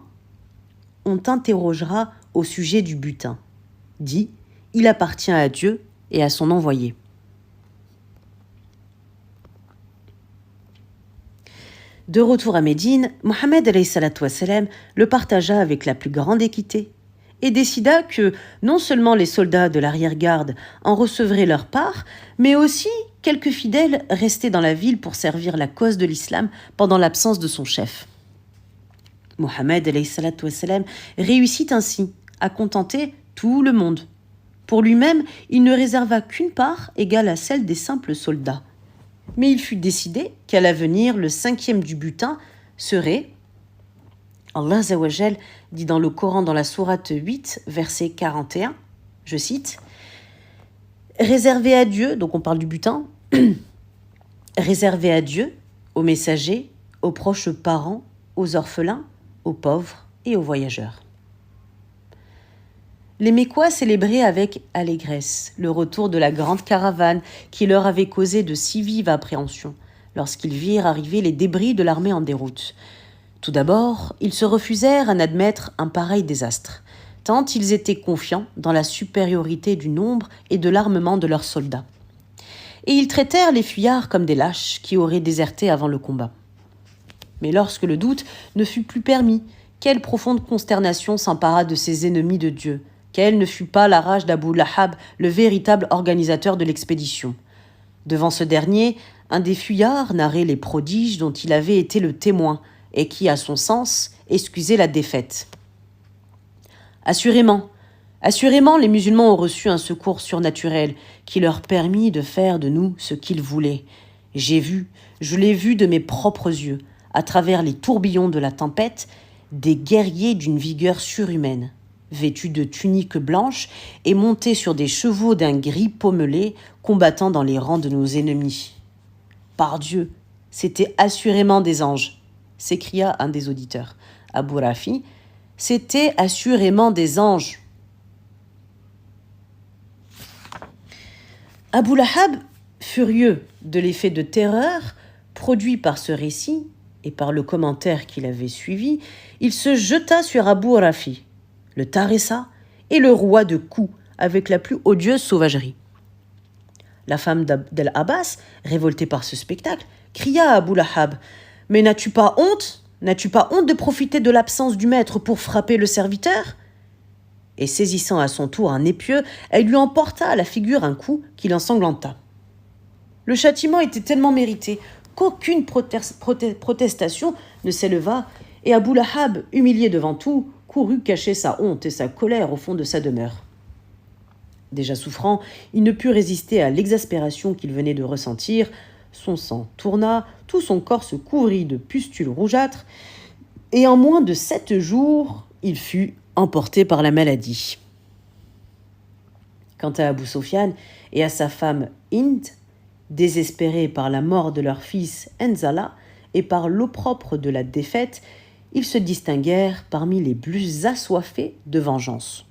« On t'interrogera au sujet du butin. Dis, il appartient à Dieu et à son envoyé. » De retour à Médine, Mohammed le partagea avec la plus grande équité et décida que non seulement les soldats de l'arrière-garde en recevraient leur part, mais aussi quelques fidèles restés dans la ville pour servir la cause de l'islam pendant l'absence de son chef. Mohammed réussit ainsi à contenter tout le monde. Pour lui-même, il ne réserva qu'une part égale à celle des simples soldats. Mais il fut décidé qu'à l'avenir, le 5e du butin serait, Allah Azzawajal dit dans le Coran, dans la sourate 8, verset 41, je cite, « Réservé à Dieu », donc on parle du butin, « réservé à Dieu, aux messagers, aux proches parents, aux orphelins, aux pauvres et aux voyageurs. » Les Mécois célébraient avec allégresse le retour de la grande caravane qui leur avait causé de si vives appréhensions lorsqu'ils virent arriver les débris de l'armée en déroute. Tout d'abord, ils se refusèrent à n'admettre un pareil désastre, tant ils étaient confiants dans la supériorité du nombre et de l'armement de leurs soldats. Et ils traitèrent les fuyards comme des lâches qui auraient déserté avant le combat. Mais lorsque le doute ne fut plus permis, quelle profonde consternation s'empara de ces ennemis de Dieu. Quelle ne fut pas la rage d'Abu Lahab, le véritable organisateur de l'expédition. Devant ce dernier, un des fuyards narrait les prodiges dont il avait été le témoin et qui, à son sens, excusait la défaite. Assurément, les musulmans ont reçu un secours surnaturel qui leur permit de faire de nous ce qu'ils voulaient. Je l'ai vu de mes propres yeux, à travers les tourbillons de la tempête, des guerriers d'une vigueur surhumaine, vêtus de tuniques blanches et montés sur des chevaux d'un gris pommelé, combattant dans les rangs de nos ennemis. « Par Dieu, c'était assurément des anges !» s'écria un des auditeurs. Abu Rafi, « C'était assurément des anges !» Abu Lahab, furieux de l'effet de terreur produit par ce récit et par le commentaire qu'il avait suivi, il se jeta sur Abu Rafi, le taressa et le roua de coups avec la plus odieuse sauvagerie. La femme d'Al-Abbas, révoltée par ce spectacle, cria à Abu Lahab « Mais n'as-tu pas honte ? N'as-tu pas honte de profiter de l'absence du maître pour frapper le serviteur ?» Et saisissant à son tour un épieu, elle lui emporta à la figure un coup qui l'ensanglanta. Le châtiment était tellement mérité qu'aucune protestation ne s'éleva et Abu Lahab, humilié devant tout, courut cacher sa honte et sa colère au fond de sa demeure. Déjà souffrant, il ne put résister à l'exaspération qu'il venait de ressentir. Son sang tourna, tout son corps se couvrit de pustules rougeâtres, et en moins de 7 jours, il fut emporté par la maladie. Quant à Abu Sofyan et à sa femme Hind, désespérés par la mort de leur fils Enzala et par l'opprobre de la défaite, ils se distinguèrent parmi les plus assoiffés de vengeance.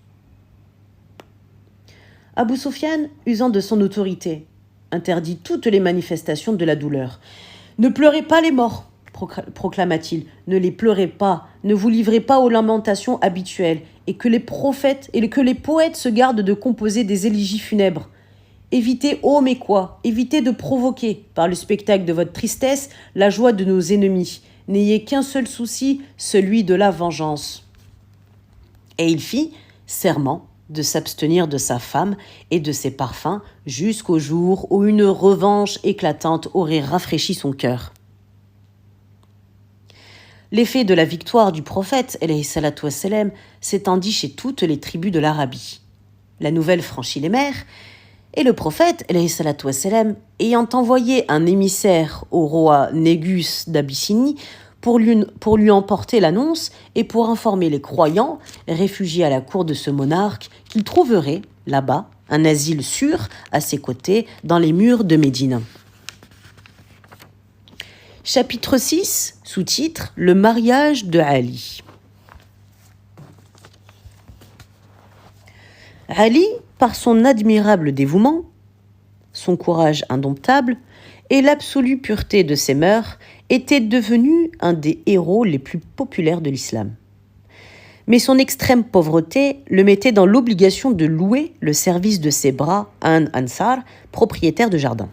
Abu Sofyan, usant de son autorité, interdit toutes les manifestations de la douleur. « Ne pleurez pas les morts !» proclama-t-il. « Ne les pleurez pas, ne vous livrez pas aux lamentations habituelles, et que les prophètes et que les poètes se gardent de composer des élégies funèbres. Évitez, ô Mécois, évitez de provoquer, par le spectacle de votre tristesse, la joie de nos ennemis. N'ayez qu'un seul souci, celui de la vengeance. » Et il fit serment de s'abstenir de sa femme et de ses parfums jusqu'au jour où une revanche éclatante aurait rafraîchi son cœur. L'effet de la victoire du prophète s'étendit chez toutes les tribus de l'Arabie. La nouvelle franchit les mers, et le prophète, ayant envoyé un émissaire au roi Négus d'Abyssinie pour lui emporter l'annonce et pour informer les croyants réfugiés à la cour de ce monarque qu'ils trouveraient, là-bas, un asile sûr à ses côtés dans les murs de Médine. Chapitre 6, sous-titre « Le mariage de Ali ». Ali par son admirable dévouement, son courage indomptable et l'absolue pureté de ses mœurs, était devenu un des héros les plus populaires de l'islam. Mais son extrême pauvreté le mettait dans l'obligation de louer le service de ses bras à un ansar, propriétaire de jardin.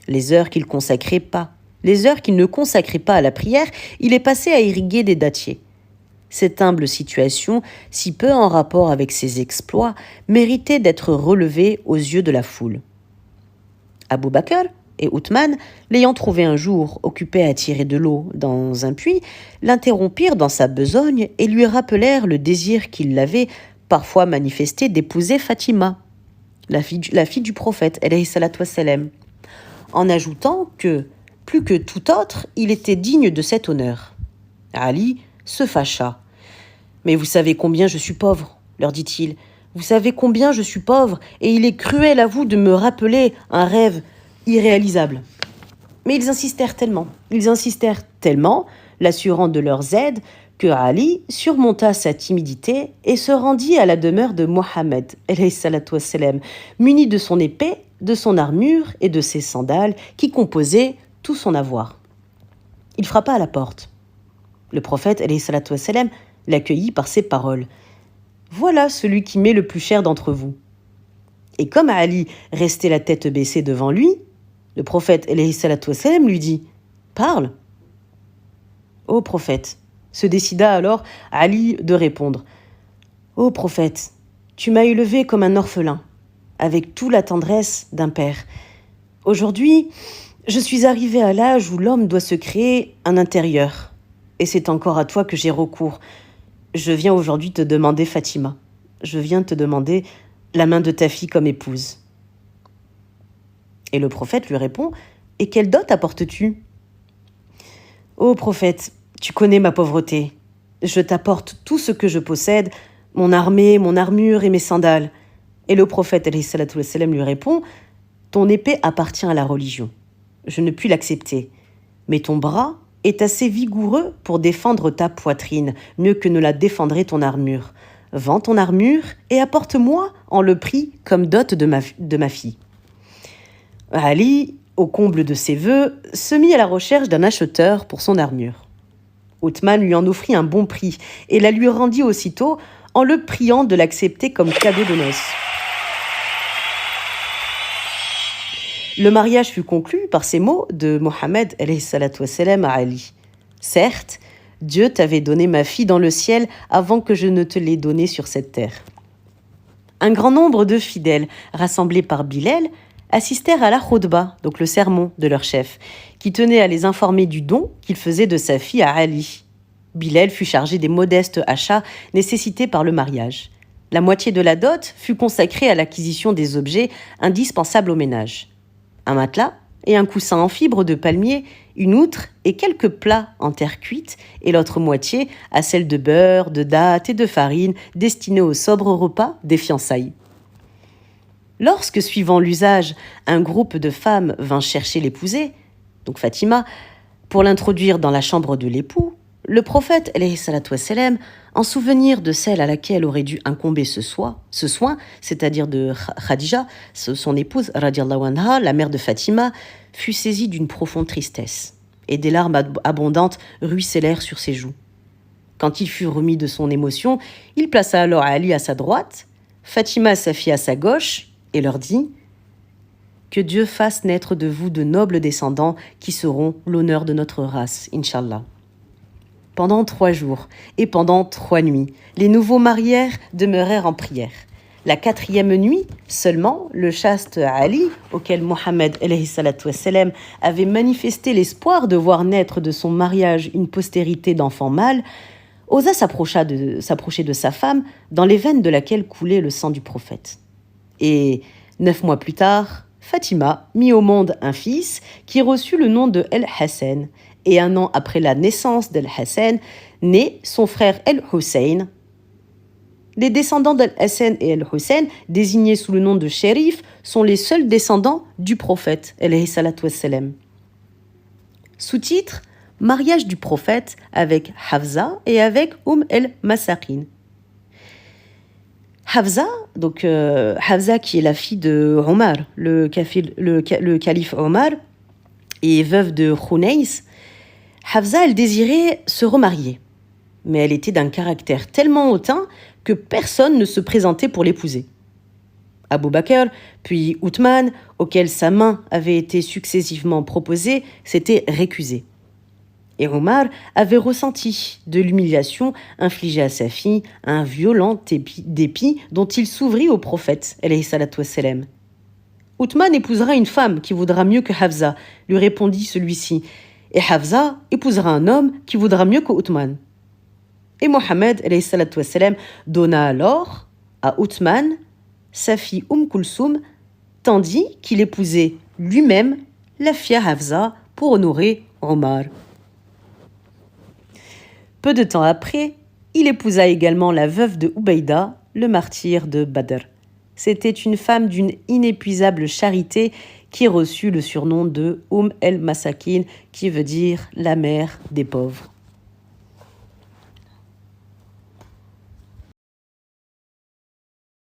Les heures qu'il ne consacrait pas à la prière, il est passé à irriguer des dattiers. Cette humble situation, si peu en rapport avec ses exploits, méritait d'être relevée aux yeux de la foule. Abou Bakr et Othman, l'ayant trouvé un jour occupé à tirer de l'eau dans un puits, l'interrompirent dans sa besogne et lui rappelèrent le désir qu'il avait parfois manifesté d'épouser Fatima, la fille du prophète, alayhi salatu wassalam, en ajoutant que, plus que tout autre, il était digne de cet honneur. Ali se fâcha. « Mais vous savez combien je suis pauvre, leur dit-il. Vous savez combien je suis pauvre, et il est cruel à vous de me rappeler un rêve irréalisable. » Mais ils insistèrent tellement, l'assurant de leurs aides, que Ali surmonta sa timidité et se rendit à la demeure de Mohammed, alayhi salatu wassalam, muni de son épée, de son armure et de ses sandales qui composaient tout son avoir. Il frappa à la porte. Le prophète, alayhi salatu wassalam, l'accueillit par ces paroles. « Voilà celui qui m'est le plus cher d'entre vous. » Et comme Ali restait la tête baissée devant lui, le prophète, alayhi salatu wassalam, lui dit « Parle !» Ô prophète, se décida alors Ali de répondre. « Ô prophète, tu m'as élevé comme un orphelin, avec toute la tendresse d'un père. Aujourd'hui, je suis arrivé à l'âge où l'homme doit se créer un intérieur, et c'est encore à toi que j'ai recours. Je viens aujourd'hui te demander Fatima. Je viens te demander la main de ta fille comme épouse. » Et le prophète lui répond « Et quelle dot apportes-tu » ? « Ô prophète, tu connais ma pauvreté. Je t'apporte tout ce que je possède, mon armée, mon armure et mes sandales. » Et le prophète alayhi salatu wassalam, lui répond « Ton épée appartient à la religion. Je ne puis l'accepter. Mais ton bras est assez vigoureux pour défendre ta poitrine, mieux que ne la défendrait ton armure. Vends ton armure et apporte-moi en le prix comme dot de ma fille. » Ali, au comble de ses vœux, se mit à la recherche d'un acheteur pour son armure. Othman lui en offrit un bon prix et la lui rendit aussitôt en le priant de l'accepter comme cadeau de noces. Le mariage fut conclu par ces mots de Mohammed alayhi salatu wassalam à Ali. « Certes, Dieu t'avait donné ma fille dans le ciel avant que je ne te l'ai donnée sur cette terre. » Un grand nombre de fidèles, rassemblés par Bilal, assistèrent à la khutba, donc le sermon de leur chef, qui tenait à les informer du don qu'il faisait de sa fille à Ali. Bilal fut chargé des modestes achats nécessités par le mariage. La moitié de la dot fut consacrée à l'acquisition des objets indispensables au ménage. Un matelas et un coussin en fibre de palmier, une outre et quelques plats en terre cuite, et l'autre moitié à celle de beurre, de dattes et de farine destinée au sobre repas des fiançailles. Lorsque, suivant l'usage, un groupe de femmes vint chercher l'épousée, donc Fatima, pour l'introduire dans la chambre de l'époux, le prophète, alayhi salatu wassalam, en souvenir de celle à laquelle aurait dû incomber ce soin, c'est-à-dire de Khadija, son épouse, radiallahu anha, la mère de Fatima, fut saisi d'une profonde tristesse, et des larmes abondantes ruissellèrent sur ses joues. Quand il fut remis de son émotion, il plaça alors Ali à sa droite, Fatima sa fille à sa gauche, et leur dit « Que Dieu fasse naître de vous de nobles descendants qui seront l'honneur de notre race, Inch'Allah. » Pendant 3 jours et pendant 3 nuits, les nouveaux mariés demeurèrent en prière. La 4e nuit seulement, le chaste Ali, auquel Mohammed alayhi salatu wassalam avait manifesté l'espoir de voir naître de son mariage une postérité d'enfants mâles, osa s'approcher de sa femme, dans les veines de laquelle coulait le sang du prophète. Et 9 mois plus tard, Fatima mit au monde un fils qui reçut le nom de El-Hassan. Et 1 an après la naissance d'El-Hassan, naît son frère El-Hussein. Les descendants d'El-Hassan et El-Hussein, désignés sous le nom de shérif, sont les seuls descendants du prophète, alayhi salatu wassalam. Sous-titre « Mariage du prophète avec Hafsa et avec el-Masakin ». Hafsa, Hafsa qui est la fille de Omar, le calife Omar, et veuve de Khunays, Hafsa, elle désirait se remarier. Mais elle était d'un caractère tellement hautain que personne ne se présentait pour l'épouser. Abou Bakr, puis Othman, auquel sa main avait été successivement proposée, s'était récusé. Et Omar avait ressenti de l'humiliation infligée à sa fille un violent dépit dont il s'ouvrit au prophète, alayhi salatu wassalam. Othman épousera une femme qui voudra mieux que Hafsa, lui répondit celui-ci, et Hafsa épousera un homme qui voudra mieux que Othman. Et Mohammed, alayhi salatu wassalam, donna alors à Othman sa fille Kulsoum, tandis qu'il épousait lui-même la fille Hafsa pour honorer Omar. Peu de temps après, il épousa également la veuve de Ubaïda, le martyr de Badr. C'était une femme d'une inépuisable charité qui reçut le surnom de el-Masakin, qui veut dire la mère des pauvres.